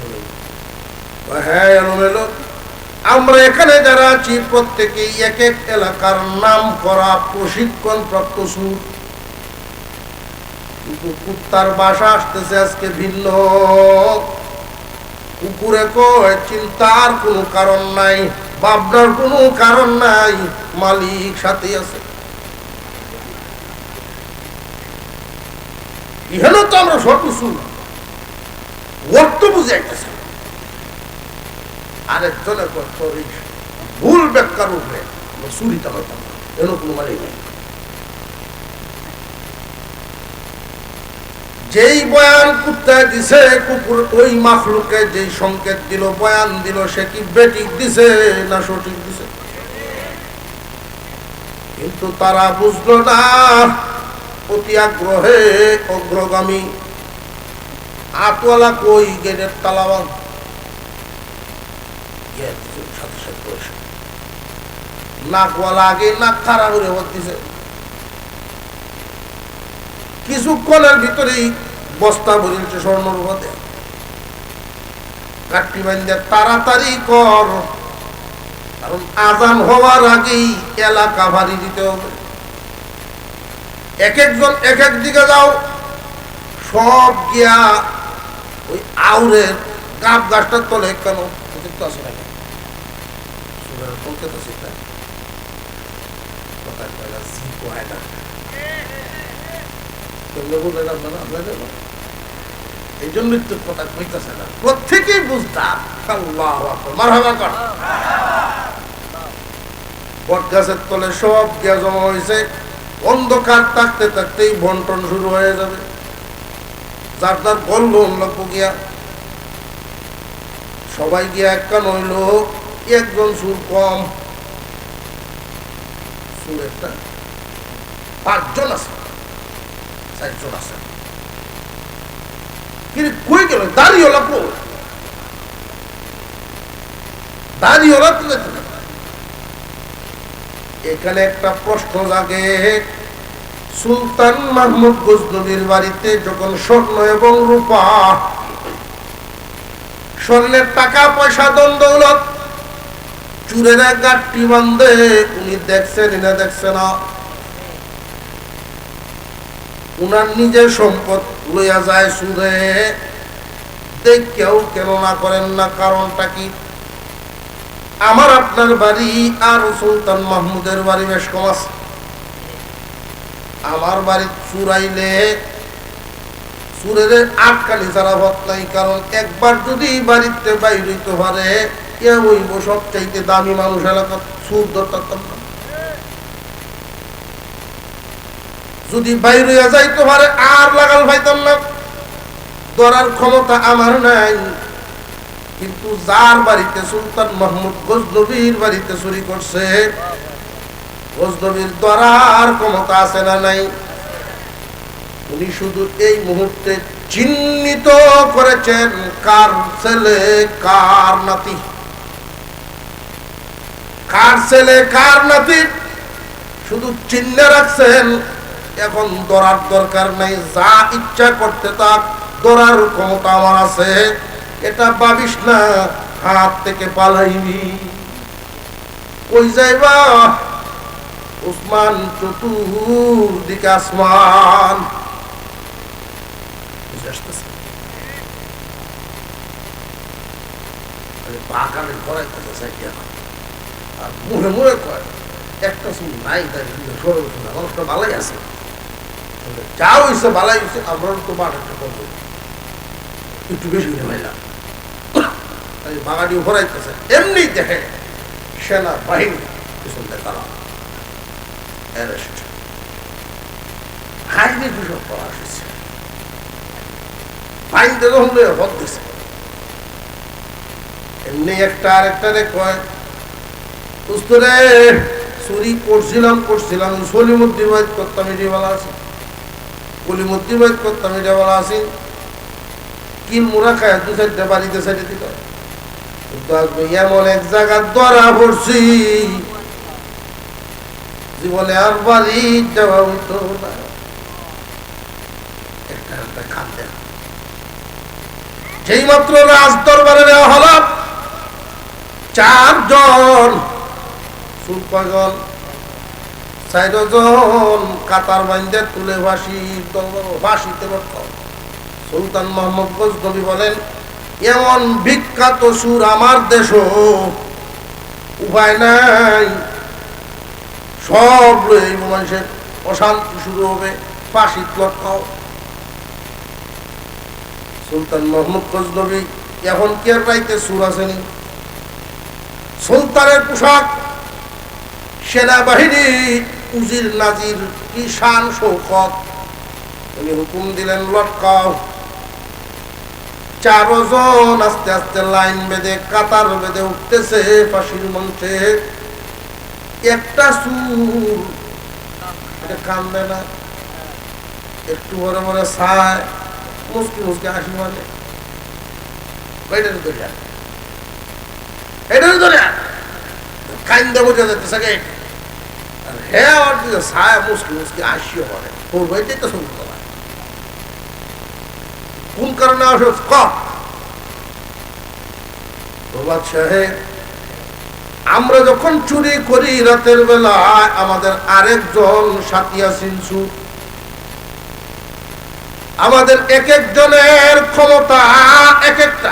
হ্যাঁ এলোমেলো, আমরা এখানে যারা আছি প্রত্যেকেই এক এক এলাকার নাম করা প্রশিক্ষণ প্রাপ্ত সুর, কিন্তু কুত্তার বাসা আসতেছে আজকে ভিন্ন। কুকুরে কয় চিন্তার কোনো কারণ নাই, ভাবনার কোনো কারণ নাই, মালিক সাথে আছে। এখানে তো আমরা সব কিছু অর্থ বুঝাইতেছি, আরেকজনের ভুল ব্যাখ্যার উপরে চুরিটা হইতাম এর কোনো মালিক নেই। যেই বয়ান কুত্তায় দিছে কুকুর ওই মাখলুকে যেই সংকেত দিল বয়ান দিল সে কি বেঠিক দিছে না সঠিক দিছে? কিন্তু তারা বুঝলো না, অতি আগ্রহে অগ্রগামী আতওয়ালা কই গেটের তালাবান সাথে সাথে নাকওয়ালা আগে নাক খাড়া করে দিছে। কিছুক্ষণের ভিতরেই বস্তা ভরিয়েছে স্বর্ণর উপরে কাটটি বান্ধে তাড়াতাড়ি কর, কারণ আজান হওয়ার আগেই এলাকা ভারী দিতে হবে। এক একজন এক এক দিকে যাও, সব গিয়া ওই আউরের গাব গাছটার তলে কেন আছে না এই জন্যই তো কথা কইতেছে না, প্রত্যেকেই বুঝতাম। বট গাছের তলে সব গিয়া জমা হয়েছে, অন্ধকার থাকতে থাকতেই বন্টন শুরু হয়ে যাবে। যার যার বললো লাগবো গিয়া, সবাই গিয়া একটা নইল, একজন সুর কম, সুর একটা 5 জন আছে 4 জন আছে, কিন্তু কই গেল দাঁড়িয়েলা কো দাঁড়িয়েলা তুলে তুলে। এখানে একটা প্রশ্ন জাগে, সুলতান মাহমুদ গজনবীর বাড়িতে যখন স্বর্ণ এবং রূপা, স্বর্ণের টাকা পয়সা ধন দৌলত চুরের গাঠটি বান্ধে, উনি দেখছেন না দেখছে না, উনার নিজের সম্পদ লইয়া যায় সুদে, দেখেও কেন না করেন না? কারণটা কি? আমার আপনার বাড়ি আর সুলতান মাহমুদের বাড়ি বেশ কম আছে। আমার বাড়ি চুরাইলে চুরের আটকালি ছাড়া পথ নাই, কারণ একবার যদি বাড়িতে বাইর হইতে পারে এ হইব সবচাইতে দামি মানুষ এলাকা, সুর ধরতাম না। যদি বাইর হইয়া যাইতে পারে আর লাগাল পাইতাম না, ধরার ক্ষমতা আমার নাই। কিন্তু যার বাড়িতে সুলতান মাহমুদ গজনবীর বাড়িতে চুরি করছে, গজনবীর ধরার ক্ষমতা আছে না নাই? উনি শুধু এই মুহূর্তে চিহ্নিত করেছেন কার ছেলে কার নাতি, কার ছেলে কার নাতি শুধু চিহ্ন রাখছেন। এখন ধরার দরকার নাই, যা ইচ্ছা করতে তাক ধরার ক্ষমতা আমার আছে। এটা ভাবিস না হাত থেকে পালাইবি। কই যাইবা? উসমান চতুর্দিকে আসমান। বাগানে ঘরাইতেছে সাইকেল আর মুহে মুহে কয় একটা চুল নাই, তাই মানুষটা ভালোই আছে, যা হয়েছে ভালাই হয়েছে, আমরা তো বাগানটা করবো একটু বেশি করে পাইলাম। বাগানি ঘরাইতেছে, এমনি দেখে সেনা বাহিনী পিছন দিয়ে তারা অ্যারেস্ট, হাইরে দুসব করা আসছে, বাইন্দে যখন হদ দিছে, এমনি একটা আরেকটারে কয় উস্তরে চুরি করছিলাম সলিমুদ্দিন বাইত করতাম এটি বলা আছে, কলিমুদ্দিন বাইত করতাম এটা বলা আছে, কিল মুড়া খায় দু চারটা বাড়িতে সাইডে দিত। এমন এক জায়গা ধরা পড়ছি জীবনে আর বাড়ি যাওয়া হতো না। একটা খাদ্য যেই মাত্র রাজ দরবারে নেওয়া হল, 4 জন সুলপাগল 4 জন কাতার বান্ধে তুলে ফাঁসিতে রক্ষা। সুলতান মোহাম্মদ গজনবী বলেন, এমন বিখ্যাত সুর আমার দেশ, উপায় নাই, সব এই মানুষের অশান্তি শুরু হবে, ফাঁসিত লটকাও। সুলতান মোহাম্মদ গজনবী এখন কি আর রাইতে সুর আসেনি? সুলতানের পোশাক, সেনাবাহিনী, উজির নাজির, কি শান শৌকত, উনি হুকুম দিলেন লটকাও। 4 জন আস্তে আস্তে লাইন বেঁধে কাতার বেঁধে উঠতেছে ফাঁসির মঞ্চে। একটা সুর কান্দে না, একটু বড় বড় ছায়, মুসকি মুসকি হাসি মানে কান্দে বোঝা যেতেছে, আর হ্যাঁ আমার দিকে ছায়া মুসকি মুসকি হাসিও করে, তোর বইটাই তো শুনতে হয়। কোন কারণে আসছ প্রবাদ সাহেব? আমরা যখন চুরি করি রাতের বেলা, আমাদের আরেকজন সাথী আছেন সুর, আমাদের এক একজনের ক্ষমতা এক একটা।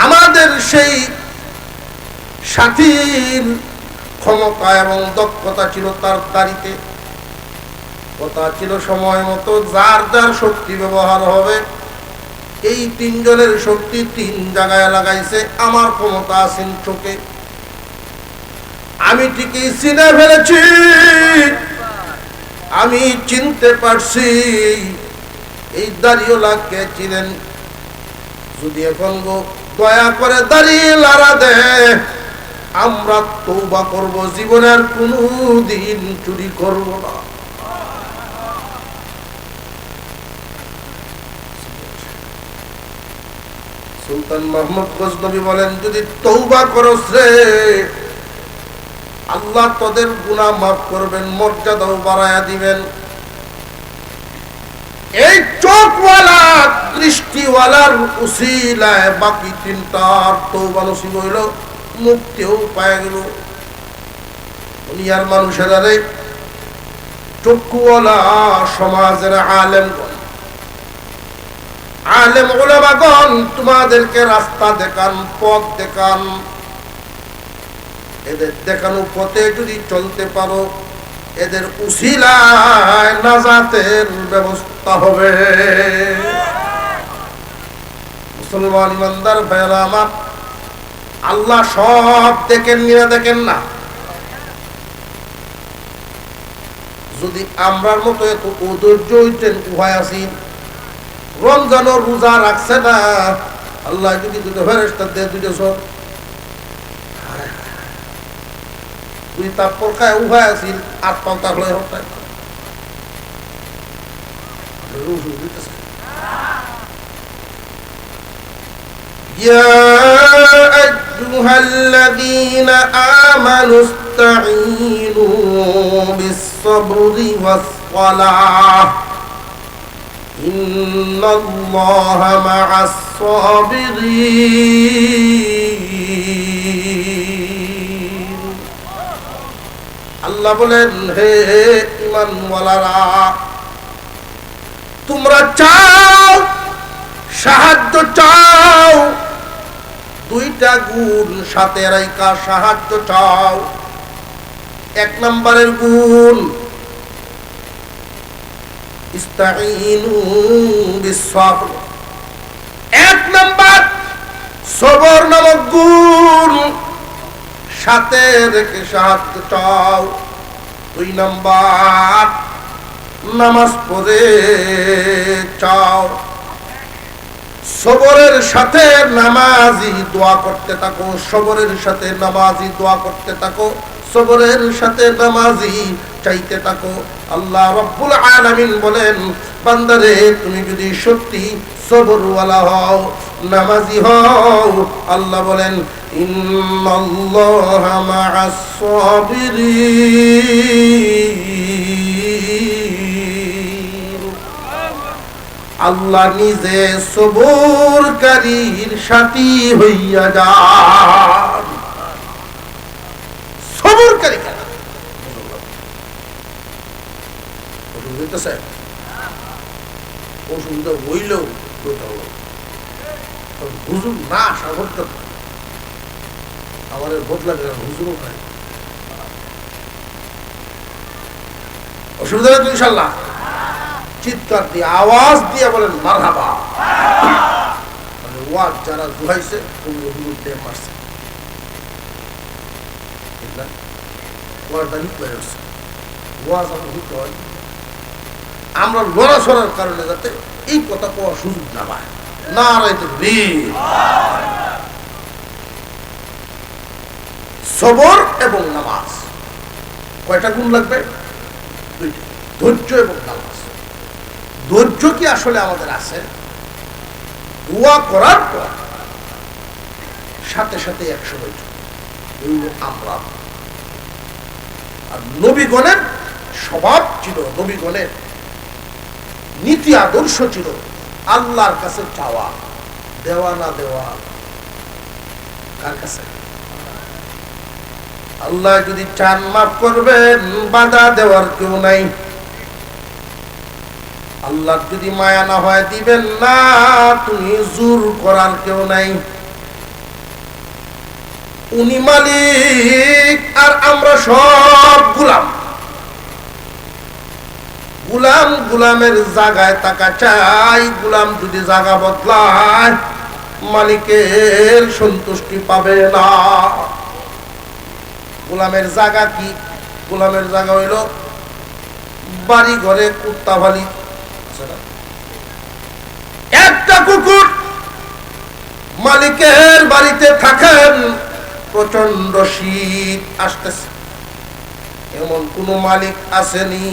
আমাদের সেই সাথীর ক্ষমতা এবং দক্ষতা ছিল তার দাড়িতে, কথা ছিল সময় মতো যার যার শক্তি ব্যবহার হবে। এই 3 জনের শক্তি 3 জায়গায় লাগাইছে। আমার ক্ষমতা আছেন চোখে, আমি ঠিকই চিনে ফেলেছি, আমি চিনতে পারছি এই দাড়িওয়ালাকে চিনেন। যদি এখন গো দয়া করে দাড়িয়ে লাড়া দে, আমরা তওবা করব, জীবনের কোনো দিন চুরি করব না। সুলতান মোহাম্মদ গজনবী বলেন, যদি তওবা করস রে, আল্লাহ তোদের গুনাহ মাফ করবেন, মর্যাদাও বাড়ায়া দিবেন। এই চোখওয়ালা দৃষ্টিওয়ালার উসিলায় বাকি তিনটার তওবা নসিব হইল, মুক্তিও পায় গেল। দুনিয়ার মানুষেরা রে, চক্ষুওয়ালা সমাজের আলেমগণ, আলেম উলামাগণ তোমাদেরকে রাস্তা দেখান, পথ দেখান। এদের দেখানো পথে যদি চলতে পারো, এদের উসিলায় নাজাতের ব্যবস্থা হবে। মুসলমান ইমানদার ভাইরা আমার, আল্লাহ সব দেখেন না, দেখেন না? যদি আমরার মতো এত অধৈর্য হইতেন, উহায় আছি, রমজান রোজা রাখছে না, আল্লাহ যদি দুটো ফেরেশতা দিয়ে দুটো সব তুই তারপর খায় উহায় আছি, আট পান্তা হয়ে হঠাৎ يا أيها الذين آمنوا استعينوا بالصبر والصلاة إن الله مع الصابرين। আল্লাহ বলেন, হে ঈমানওয়ালারা, তোমরা চাও, সাহায্য চাও, দুইটা গুণ সাথে রাইখা সাহায্য চাও। এক নম্বরের গুণ, ইস্তাঈনু বিস-সাবর। এক নম্বর সবর নামক গুণ সাথে রেখে সাহায্য চাও। দুই নম্বর নামাজ পড়ে চাও। সবরের সাথে নামাজি দোয়া করতে থাকো, সবরের সাথে নামাজি দোয়া করতে থাকো, সবরের সাথে নামাজি চাইতে থাকো। আল্লাহ রাব্বুল আলামিন বলেন, বান্দারে তুমি যদি সত্যি সবরওয়ালা হও, নামাজি হও, আল্লাহ বলেন ইন্নাল্লাহা মা'আস সাবিরিন। আল্লাহ নিজে সবরকারীর সাথী হইয়া যান। সবরকারী কেন? অসুবিধা হইলেও হুজুর না সাগরটা আমাদের ভোট লাগে, হুজুরও খায়, অসুবিধা নেই ইনশাল্লাহ। চিৎকার দিয়ে আওয়াজ দিয়ে বলেন মারহাবা। ওয়াজ যারা জুহাইছে হুজুর দিয়ে মারছে, ওয়াজ আমার হুজুর হয়। আমরা লড়াছড়ার কারণে যাতে এই কথা পাওয়ার সুযোগ না পায়। নারায়ে তাকবীর। সবর এবং নামাজ, কয়টা গুণ লাগবে? দুইটা, ধৈর্য এবং নামাজ। ধৈর্য কি আসলে আমাদের আছে? দোয়া করার পর সাথে সাথে 100 ধৈর্য, আমরা। আর নবীগণের স্বভাব ছিল, নবীগণের নীতি আদর্শ ছিল আল্লাহর কাছে চাওয়া, দেওয়া না দেওয়া কার কাছে? আল্লাহ যদি চান মাফ করবেন, বাধা দেওয়ার কেউ নাই। আল্লাহ যদি মায়া না হয় দিবেন না, তুমি জোর করার কেউ নাই। উনি মালিক আর আমরা সব গোলাম। গোলাম গোলামের জায়গায় টাকা চাই। গোলাম যদি জায়গা বদলায়, মালিকের সন্তুষ্টি পাবে না। গোলামের জায়গা কি? গোলামের জায়গা হইল বাড়ি ঘরে কুত্তা ভালি। একটা কুকুর মালিকের বাড়িতে থাকেন, প্রচন্ড শীত আসতেছে, এমন কোন মালিক আসেনি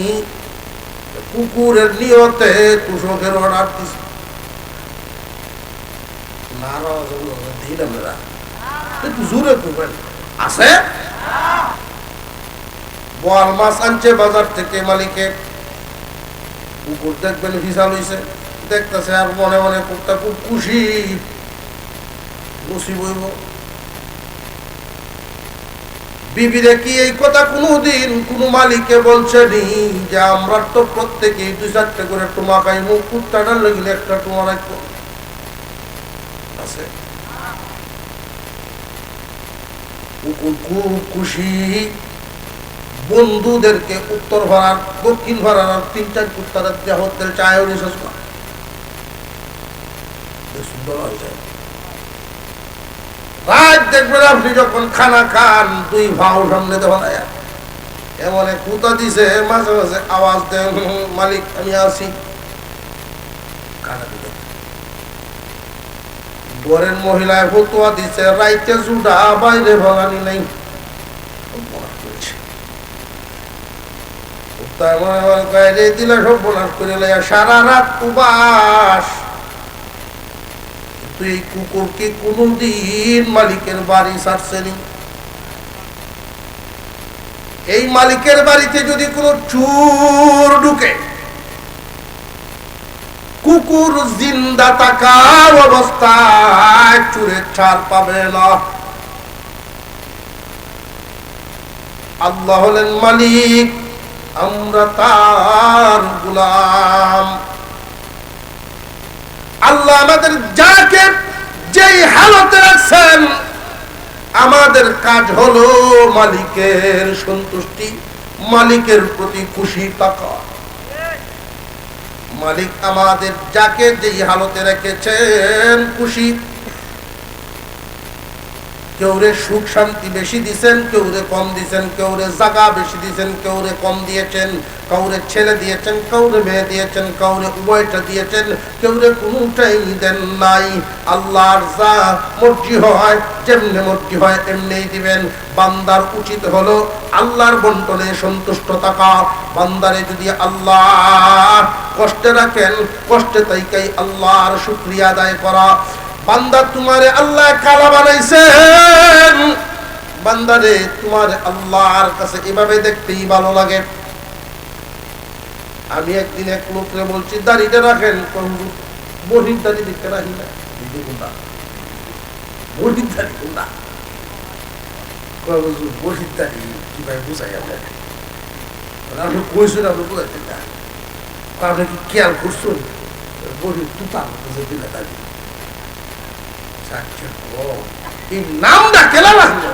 কুকুরের নিয়তে তুষকের অর্ডার দিচ্ছে। জোরে করবেন আছে? বোয়াল মাছ আনছে বাজার থেকে মালিকে, কুকুর দেখবেন ভিসা লইছে, দেখতেছে আর মনে মনে কুকুরটা খুব খুশি, খুশি বইব। বিবিরে কি এই কথা কোনদিন কোন মালিককে বলছেনি যে আমরা তো প্রত্যেকেই 2-4টা করে টোমা খাইবো, কুত্তাটার লাগিলে একটা টোমা রাখবো? আছে? কুকুর খুব খুশি, বন্ধুদেরকে উত্তর ভাড়ার দক্ষিণ ভাড়ার 3-4 কুত্তারা দেহতের চায় সুন্দর হয়ে যায়। রাত দেখবেন আপনি যখন খানা খান, 2 ভাও সামনে দেওয়া এমন কুতা দিছে, মাঝে মাঝে আওয়াজ দেন, মালিক আমি আসি। ঘরের মহিলায় ফতুয়া দিছে, রাইতে জুড়া বাইরে ভাঙানি নাই। বাইরে দিলে সব বোনাস করে সারা রাত উপাস। তুই এই কুকুরকে কোনদিন মালিকের বাড়ি ছাড়ছেনি? এই মালিকের বাড়িতে যদি কোনো চোর ঢুকে, কুকুর জিন্দা থাকার অবস্থায় চোরের ছাড় পাবে না। আল্লাহ হলেন মালিক, আমরা তার গোলাম। আল্লাহ আমাদের যাকে যেই হালতে রাখছেন, আমাদের কাজ হলো মালিকের সন্তুষ্টি, মালিকের প্রতি খুশি থাকা। মালিক আমাদের যাকে যেই হালতে রেখেছেন খুশি। কেউরে সুখ শান্তি বেশি দিছেন, কেউরে কম দিছেন, কেউরে জায়গা বেশি দিছেন, কেউরে কম দিয়েছেন, কাউরে ছেলে দিয়েছেন, কাউরে মেয়ে দিয়েছেন, কাউরে উভয়টা দিয়েছেন, কেউরে কোনটাই দেন নাই। আল্লাহর যা মর্জি হয়, যেমনি মর্জি হয় এমনিই দিবেন। বান্দার উচিত হলো আল্লাহর বন্টনে সন্তুষ্ট থাকা। বান্দারে যদি আল্লাহ কষ্টে রাখেন, কষ্টে তাইকাই আল্লাহর শুকরিয়া আদায় করা। বান্দা তোমারে আল্লাহ কালা বানাইছেন, বান্দারে তোমার আল্লাহর কাছে এভাবে দেখতেই ভালো লাগে। আমি একদিন এক লোককে বলছি, দাড়িটা রাখেন, বহির দাড়ি দেখতে রাখি না, বহির দাড়ি কোনটা? বহির দাড়ি কিভাবে বুঝাই আমরা? আপনি কইছেন, আপনি বুঝাইতেন না, আপনি কি খেয়াল করছেন? বহির তুতা বুঝে দিলে দাড়ি এই নামটা কেলা লাগলো,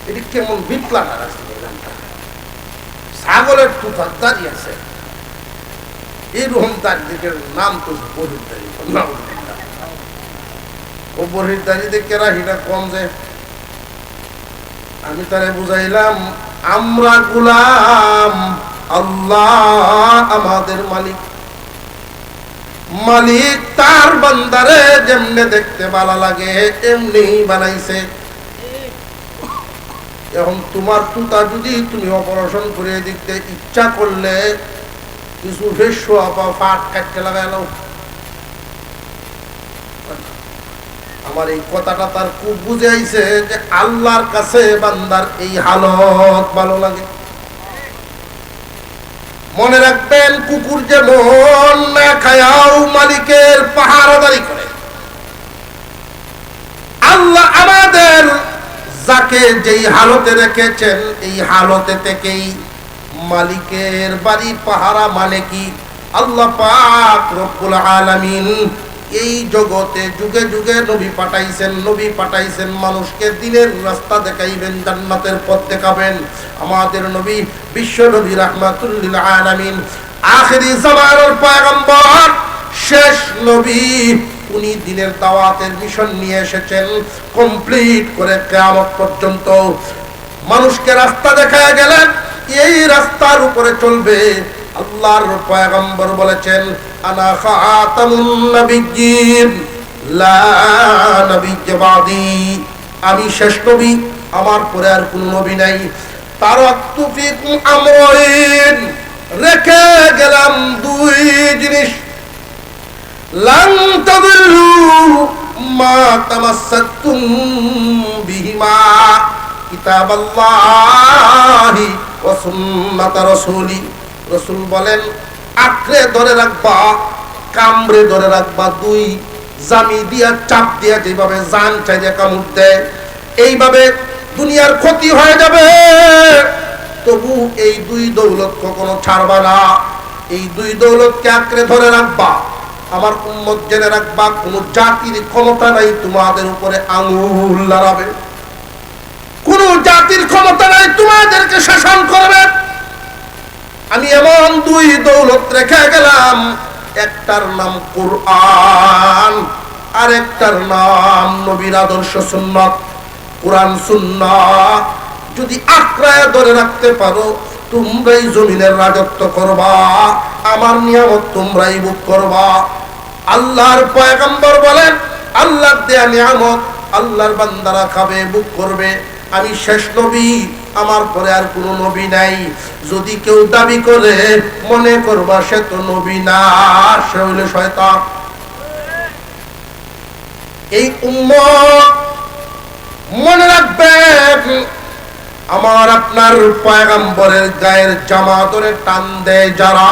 এটি কেমন বিটলা নামটা। ছাগলের তুফার দাঁড়িয়ে আছে, এইরকম দাঁড়িয়ে নাম তো বহির দাঁড়ি। ও বহির দাঁড়িয়ে দেখে রাহিটা কম যে। আমি তারে বুঝাইলাম, আমরা গোলাম, আল্লাহ আমাদের মালিক। মালিক তার বান্দারে যেমনে দেখতে ভালো লাগে এমনি বানাইছে। এখন তোমার তুতা যদি তুমি অপারেশন করে দিতে ইচ্ছা করলে কিছু ভেসুয়া বা ফাট কাটতে লাগালো। আমার এই কথাটা তার খুব বুঝাইছে যে আল্লাহর কাছে বান্দার এই হালত ভালো লাগে। মনে রাখবেন, কুকুর যেমন না খায়াও মালিকের পাহারাদারি করে, আল্লাহ আমাদের যাকে যেই হালতে রেখেছেন এই হালতে থেকেই মালিকের বাড়ি পাহারা। মানে কি, আল্লাহ পাক রব্বুল আলামিন এই জগতে যুগে যুগে নবী পাঠাইছেন মানুষকে দিনের রাস্তা দেখাইবেন, জান্নাতের পথ দেখাবেন। আমাদের নবী বিশ্ব নবী রাহমাতুল লিল আলামিন, আখিরি জামানার পয়গম্বর, শেষ নবী। উনি দিনের দাওয়াতের মিশন নিয়ে এসেছেন, কমপ্লিট করে কিয়ামত পর্যন্ত মানুষকে রাস্তা দেখায় গেলেন। এই রাস্তার উপরে চলবে। আল্লাহর পয়গম্বর বলেছেন, আনা খাতামুন নবিয়্যিন লা নবিয়্য বাদি, আমি শেষ নবী, আমার পরে আর কোন নবী নাই। তারাকতু ফিকুম আমরাইন, রেখে গেলাম 2 জিনিস। লান তাদিল্লু মা তামাসসাকতুম বিহিমা, কিতাবাল্লাহি ওয়া সুন্নাত রাসূলি। রাসূল বলেন আঁকড়ে ধরে রাখবা, কামড়ে ধরে রাখবা, দুই জামি দিয়া চাপ দিয়া যেভাবে জান চাইলে কামড় দেয় এইভাবে দুনিয়ার ক্ষতি হয়ে যাবে, তবু এই দুই দৌলত কখনো ছাড়বা না। এই দুই দৌলতকে আঁকড়ে ধরে রাখবা। আমার উম্মত জেনে রাখবা, কোন জাতির ক্ষমতা নাই তোমাদের উপরে আঙুল লড়াবে, কোন জাতির ক্ষমতা নাই তোমাদেরকে শাসন করবে। আমি এমন দুই দৌলত রেখে গেলাম, একটার নাম কুরআন আর একটার নাম নবীর আদর্শ সুন্নাত। কুরআন সুন্নাহ যদি আঁকড়ায় ধরে রাখতে পারো, তোমরাই জমিনের রাজত্ব করবা, আমার নিয়ামত তোমরাই ভোগ করবা। আল্লাহর পয়গম্বর বলেন আল্লাহর দেয়া নিয়ামত আল্লাহর বান্দারা খাবে, ভোগ করবে। আমি শেষ নবী, আমার পরে আর কোনো নবী নাই। যদি কেউ দাবি করে মনে করবা সে তো নবী না, সে হইল শয়তান। এই উম্মত মনে রাখবেন, আমার আপনার পয়গম্বরের গায়ের জামা ধরে টান দেয় যারা,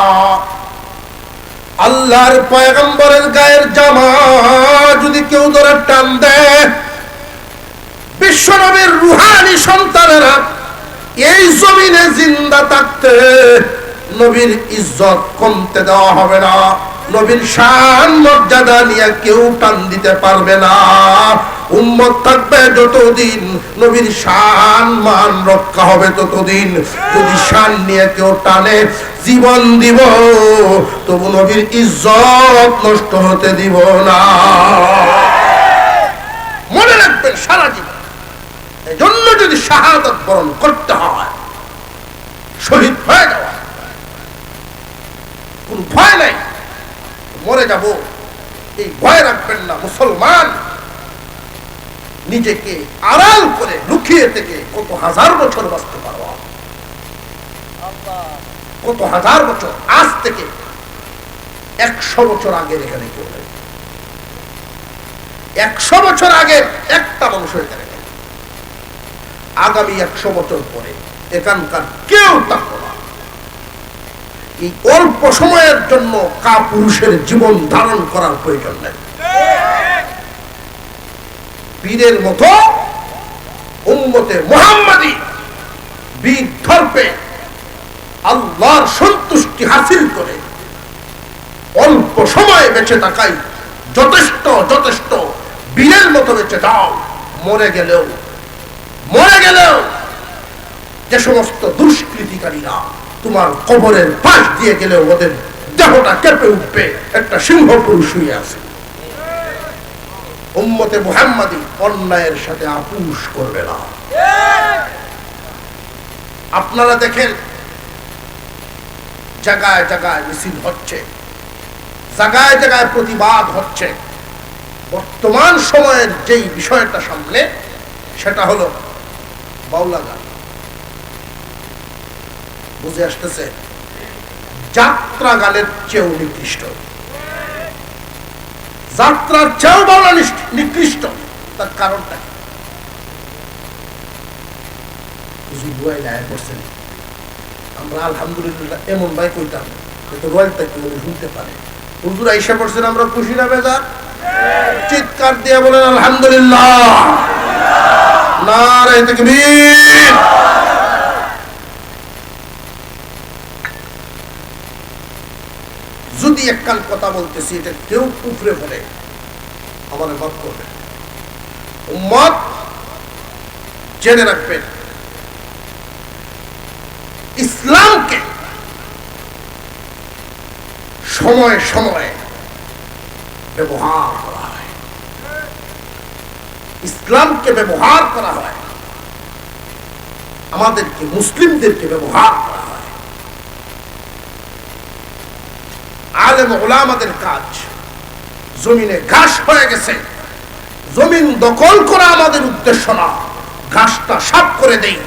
আল্লাহর পয়গম্বরের গায়ের জামা যদি কেউ ধরে টান দেয়, বিশ্বনবীর রুহানি সন্তানেরা এই জমিনে জিন্দা থাকতে নবীর ইজ্জত কমতে দেওয়া হবে না, নবীর শান মর্যাদা নিয়ে কেউ টান দিতে পারবে না। উম্মত থাকবে যতদিন, নবীর শান মান রক্ষা হবে ততদিন। যদি শান নিয়ে কেউ টানে, জীবন দিব তবু নবীর ইজ্জত নষ্ট হতে দিব না। মনে রাখবেন সারা জীবন। এজন্য যদি শাহাদাত বরণ করতে হয়, শহীদ হয়ে যাওয়া, কোন ভয় নাই, মরে যাব এই ভয় রাখবেন না। মুসলমান নিজেকে আড়াল করে লুকিয়ে থেকে কত হাজার বছর বাঁচতে পারো, কত হাজার বছর। আজ থেকে 100 বছর আগে এখানে কেউ নেই, 100 বছর আগে একটা মানুষ এখানে নেই। আগামী 100 বছর পরে এখানকার কেউ থাকবে না। এই অল্প সময়ের জন্য কাপুরুষের জীবন ধারণ করার প্রয়োজন নেই। বীরের মতো উম্মতে মুহাম্মাদি বীর ধর্পে আল্লাহর সন্তুষ্টি হাসিল করে অল্প সময় বেঁচে থাকাই যথেষ্ট। যথেষ্ট বীরের মতো বেঁচে যাও। মরে গেলেও যে সমস্ত দুষ্কৃতিকারীরা তোমার কবরের পাশ দিয়ে গেলেও ওদের দেহটা কেঁপে উঠবে, একটা সিংহ পুরুষ শুয়ে আছে। উম্মতে মুহাম্মাদি অন্যায়ের সাথে আপোষ করবে না। আপনারা দেখেন জায়গায় জায়গায় মিছিল হচ্ছে, জায়গায় জায়গায় প্রতিবাদ হচ্ছে। বর্তমান সময়ের যেই বিষয়টা সামনে, সেটা হলো বাউলা গান। বুঝে আসতেছে? যাত্রা গানের চেয়েও নিকৃষ্ট, যাত্রার চেয়েও বাউলা নিকৃষ্ট। তার কারণটা আমরা আলহামদুলিল্লাহ এমন ভাই কইতাম, কিন্তু রয়্যালটা কি উনি শুনতে পারে। হুজুর আইসা পড়ছেন, আমরা খুশি না বেজার? চিৎকার দিয়ে বলেন আলহামদুলিল্লাহ, নারে তাকবীর। যদি একখান কথা বলতেছি, এটা কেউ উপরে বলে আমাদের মাফ করবে। উম্মত জেনে রাখবেন, ইসলামকে সময়ে সময়ে ব্যবহার করা হয়, ইসলামকে ব্যবহার করা হয়, আমাদেরকে মুসলিমদেরকে ব্যবহার করা হয়। আলেম ওলামাদের কাজ জমিনে ঘাস হয়ে গেছে, জমিন দখল করা আমাদের উদ্দেশ্য না, ঘাসটা সাফ করে দেই,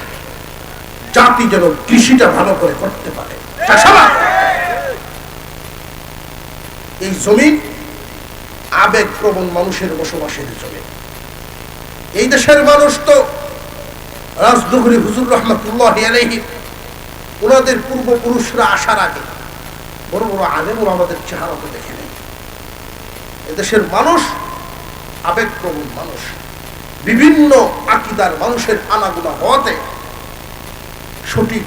জাতি যেন কৃষিটা ভালো করে করতে পারে। এই জমিন আবেগপ্রবণ মানুষের বসবাসের জমি। এই দেশের মানুষ তো রাজনগরী হুজুর রহমতুল্লাহি আলাইহি ওনাদের পূর্বপুরুষরা আসার আগে বড় বড় আলেম আমাদের চেহারা তো দেখে নেই। এদেশের মানুষ আবেগপ্রবণ মানুষ, বিভিন্ন আকীদার মানুষের আনাগোনা হওয়াতে সঠিক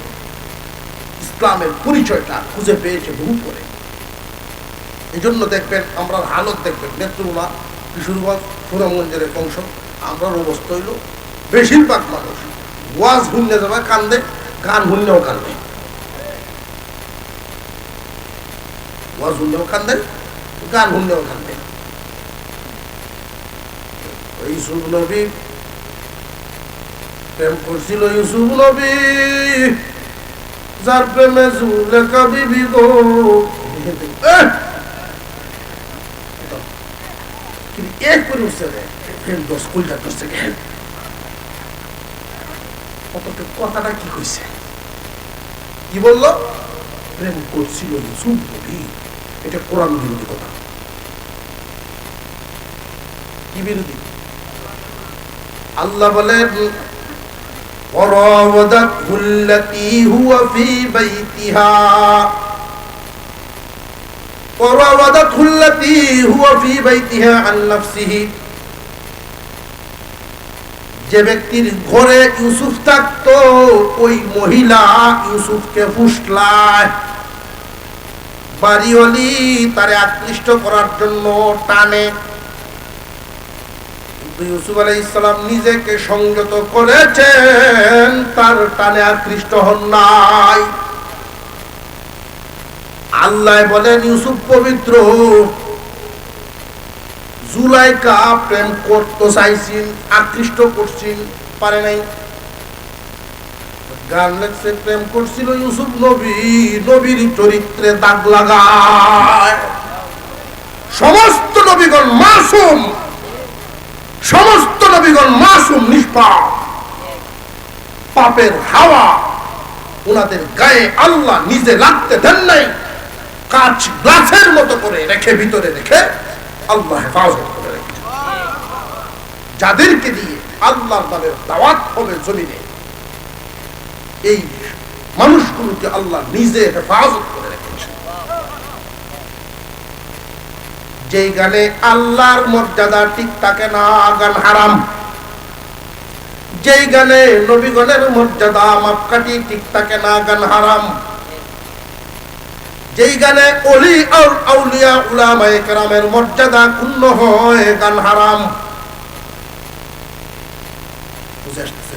ইসলামের পরিচয়টা খুঁজে পেয়েছে বহু করে। এই জন্য দেখবেন আমরা হালত দেখবেন নেত্রকোনা, কিশোরগঞ্জ, সুনামগঞ্জের এক অংশ, আমরার অবস্থা হইল বেশিরভাগ মানুষ ওয়াজ হুন্নে যাবে কান্দে, গান হুন্নেও কান্দে, ওয়াজ হুন্নেও কান্দে, গান হুন্নেও কান্দে। ইউসুফ নবী প্রেম করছিল, ইউসুফ নবী যার প্রেমে জুলেখা বিবি গো এক করে উঠছে রে ফেল দশ কুলটা করছে গেল। কথাটা কি কইছে, কি বললো? প্রেম করছিল ইউসুফ নবী। এটা কোরআন বিরোধী কথা। কি বিরোধী? আল্লাহ বলেন وراودته التي هو في بيتها وراودته التي هو في بيتها عن نفسه। যে ব্যক্তির ঘরে ইউসুফ থাকতো ওই মহিলা ইউসুফকে ফুসলায়, বাড়িওয়ালি তারে আকৃষ্ট করার জন্য টানে। ইউসুফ আলাইহিস সালাম নিজেকে সংযত করেছেন, তার টানে আকৃষ্ট হন নাই। আল্লাহ বলেন ইউসুফ পবিত্র। জুলাইকা প্রেম করতে চাইছেন, আকৃষ্ট করছেন, পারে নাই। গান লেখছে প্রেম করছিল ইউসুফ নবী, নবীর চরিত্রে দাগ লাগায়। সমস্ত নবীগণ মাসুম, সমস্ত নবীগণ মাসুম, নিষ্পাপ। পাপের হাওয়া ওনাদের গায়ে আল্লাহ নিজে লাগতে দেন নাই। কাঁচ গ্লাসের মতো করে রেখে, ভিতরে রেখে আল্লাহ হেফাজত করে রেখেছে। যাদেরকে দিয়ে আল্লাহর নামের দাওয়াত হবে জমিনে, এই মানুষগুলোকে আল্লাহ নিজে হেফাজত করে রেখেছে। যেই গানে আল্লাহর মর্যাদা ঠিক থাকে না, গান হারাম। যেই গানে নবীগণের মর্যাদা মাপকাঠি ঠিক থাকে না, গান হারাম। যেই গানে ওলি আর আউলিয়া উলামায়ে কেরামের মর্যাদা ক্ষুণ্ণ হয়, গান হারাম। বুঝে আসতেছে?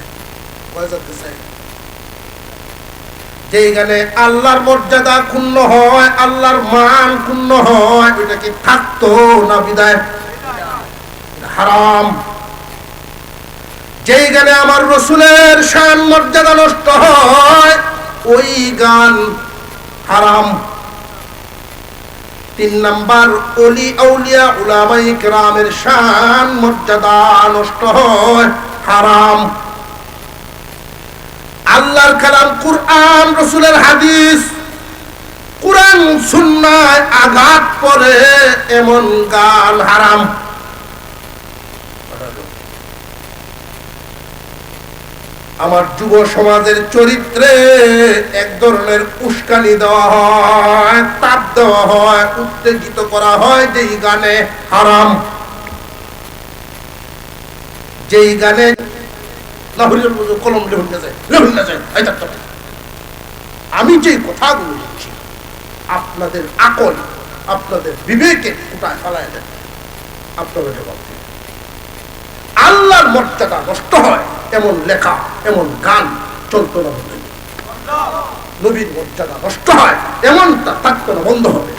যেই গানে আল্লাহর মর্যাদা ক্ষুণ্ণ হয়, আল্লাহর মান ক্ষুণ্ণ হয়, ওইটা কি থাকতো না বিদায়? হারাম। যেই গানে আমার রাসূলের শান মর্যাদা নষ্ট হয়, ওই গান হারাম। 3 নাম্বার, ওলি আউলিয়া উলামায়ে কেরামের শান মর্যাদা নষ্ট হয়, হারাম। আল্লাহর কালাম কুরআন, রাসূলের হাদিস, কুরআন সুন্নাহয় আঘাত করে এমন গান হারাম। আমার যুব সমাজের চরিত্রে এক ধরনের উস্কানি দেওয়া হয়, তাপ দেওয়া হয়, উত্তেজিত করা হয়, যেই গানে হারাম। যেই গানে কলম আমি যে কথাগুলো বলছি আপনাদের আকল, আপনাদের বিবেকে কোথায় ফেলায় দেন, আপনাদের জবাব দিন। আল্লাহর মর্যাদা নষ্ট হয় এমন লেখা, এমন গান চলতো না, বন্ধ। নবীর মর্যাদা নষ্ট হয় এমনটা থাকতো না, বন্ধ হবে।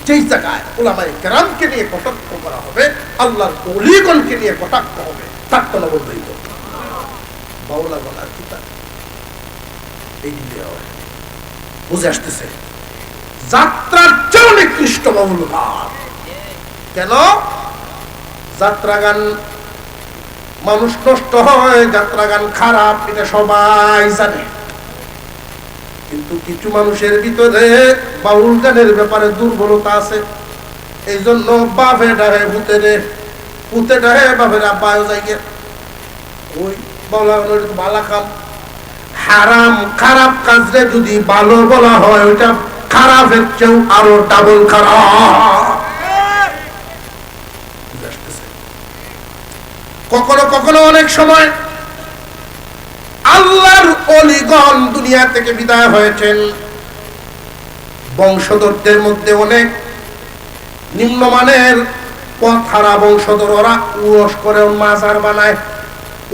যেই জায়গায় উলামায়ে কেরামকে নিয়ে কটাক্ষ করা হবে, আল্লাহর ওলিগণকে নিয়ে কটাক্ষ হবে, থাকতো না, বন্ধ হইত। বাউলা গলার কিতাব এই বুঝে আসতেছে? যাত্রার চেয়ে নিকৃষ্ট বাউল গান। কেন? যাত্রা গান মানুষ নষ্ট হয়, যাত্রা গান খারাপ, এটা সবাই জানে। কিন্তু কিছু মানুষের ভিতরে বাউল গানের ব্যাপারে দুর্বলতা আছে। এই জন্য বাপে ডাহে ভূতেরে, ভূতে ডাহে বাপের আব্বায় যাইয়ে। ওই বলা হলো এটা তো ভালো কাম। হারাম খারাপ কাজরে যদি ভালো বলা হয় ওইটা খারাপের চেয়েও আরো ডাবল খারাপ। কখনো কখনো অনেক সময় আল্লাহর ওলিগণ দুনিয়া থেকে বিদায় হয়েছেন, বংশধরদের মধ্যে অনেক নিম্নমানের পথহারা বংশধর, ওরা উরস করে মাজার বানায়।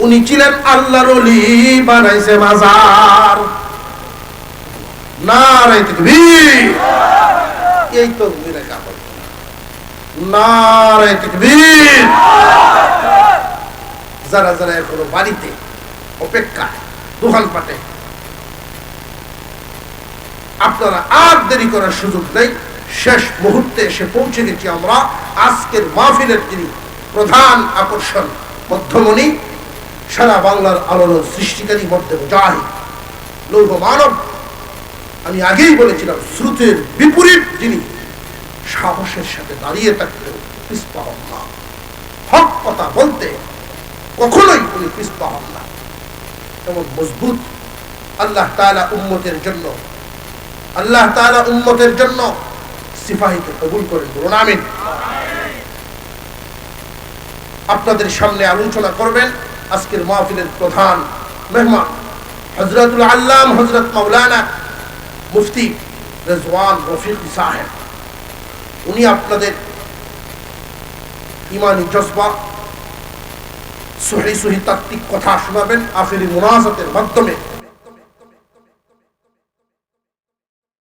উনি ছিলেন আল্লাহর ওলি, বানাইছে মাজার। নারায়ে তাকবীর। এই তো নারায়ে তাকবীর। যারা যারা এখনো বাড়িতে অপেক্ষায় দোকান পাটে, আপনারা আর দেরি করার সুযোগ নেই, শেষ মুহূর্তে এসে পৌঁছে গেছি আমরা। আজকের মাহফিলের যিনি প্রধান আকর্ষণ, মধ্যমণি, সারা বাংলার আলোড়ন সৃষ্টিকারী, মধ্যে মুজাহিদ, লৌহ মানব, আমি আগেই বলেছিলাম শ্রুতের বিপরীত যিনি, সাহসের সাথে দাঁড়িয়ে থাকতেও পিছপা হন না, হক কথা বলতে কখনোই উনি পিছপা হন না, এমন মজবুত। আল্লাহ তাআলা উম্মতের জন্য, আল্লাহ তাআলা উম্মতের জন্য সিপাহীকে কবুল করেন, বলুন আমিন। আপনাদের সামনে আলোচনা করবেন আজকের মাহফিলের প্রধান মেহমান হযরতুল আল্লাম হযরত মাওলানা মুফতি রেজওয়ান রফিকি সাহেব। উনি আপনাদের ইমানি জজবা, সহি সহি তাত্ত্বিক কথা শোনাবেন আখেরি মুনাজাতের মাধ্যমে।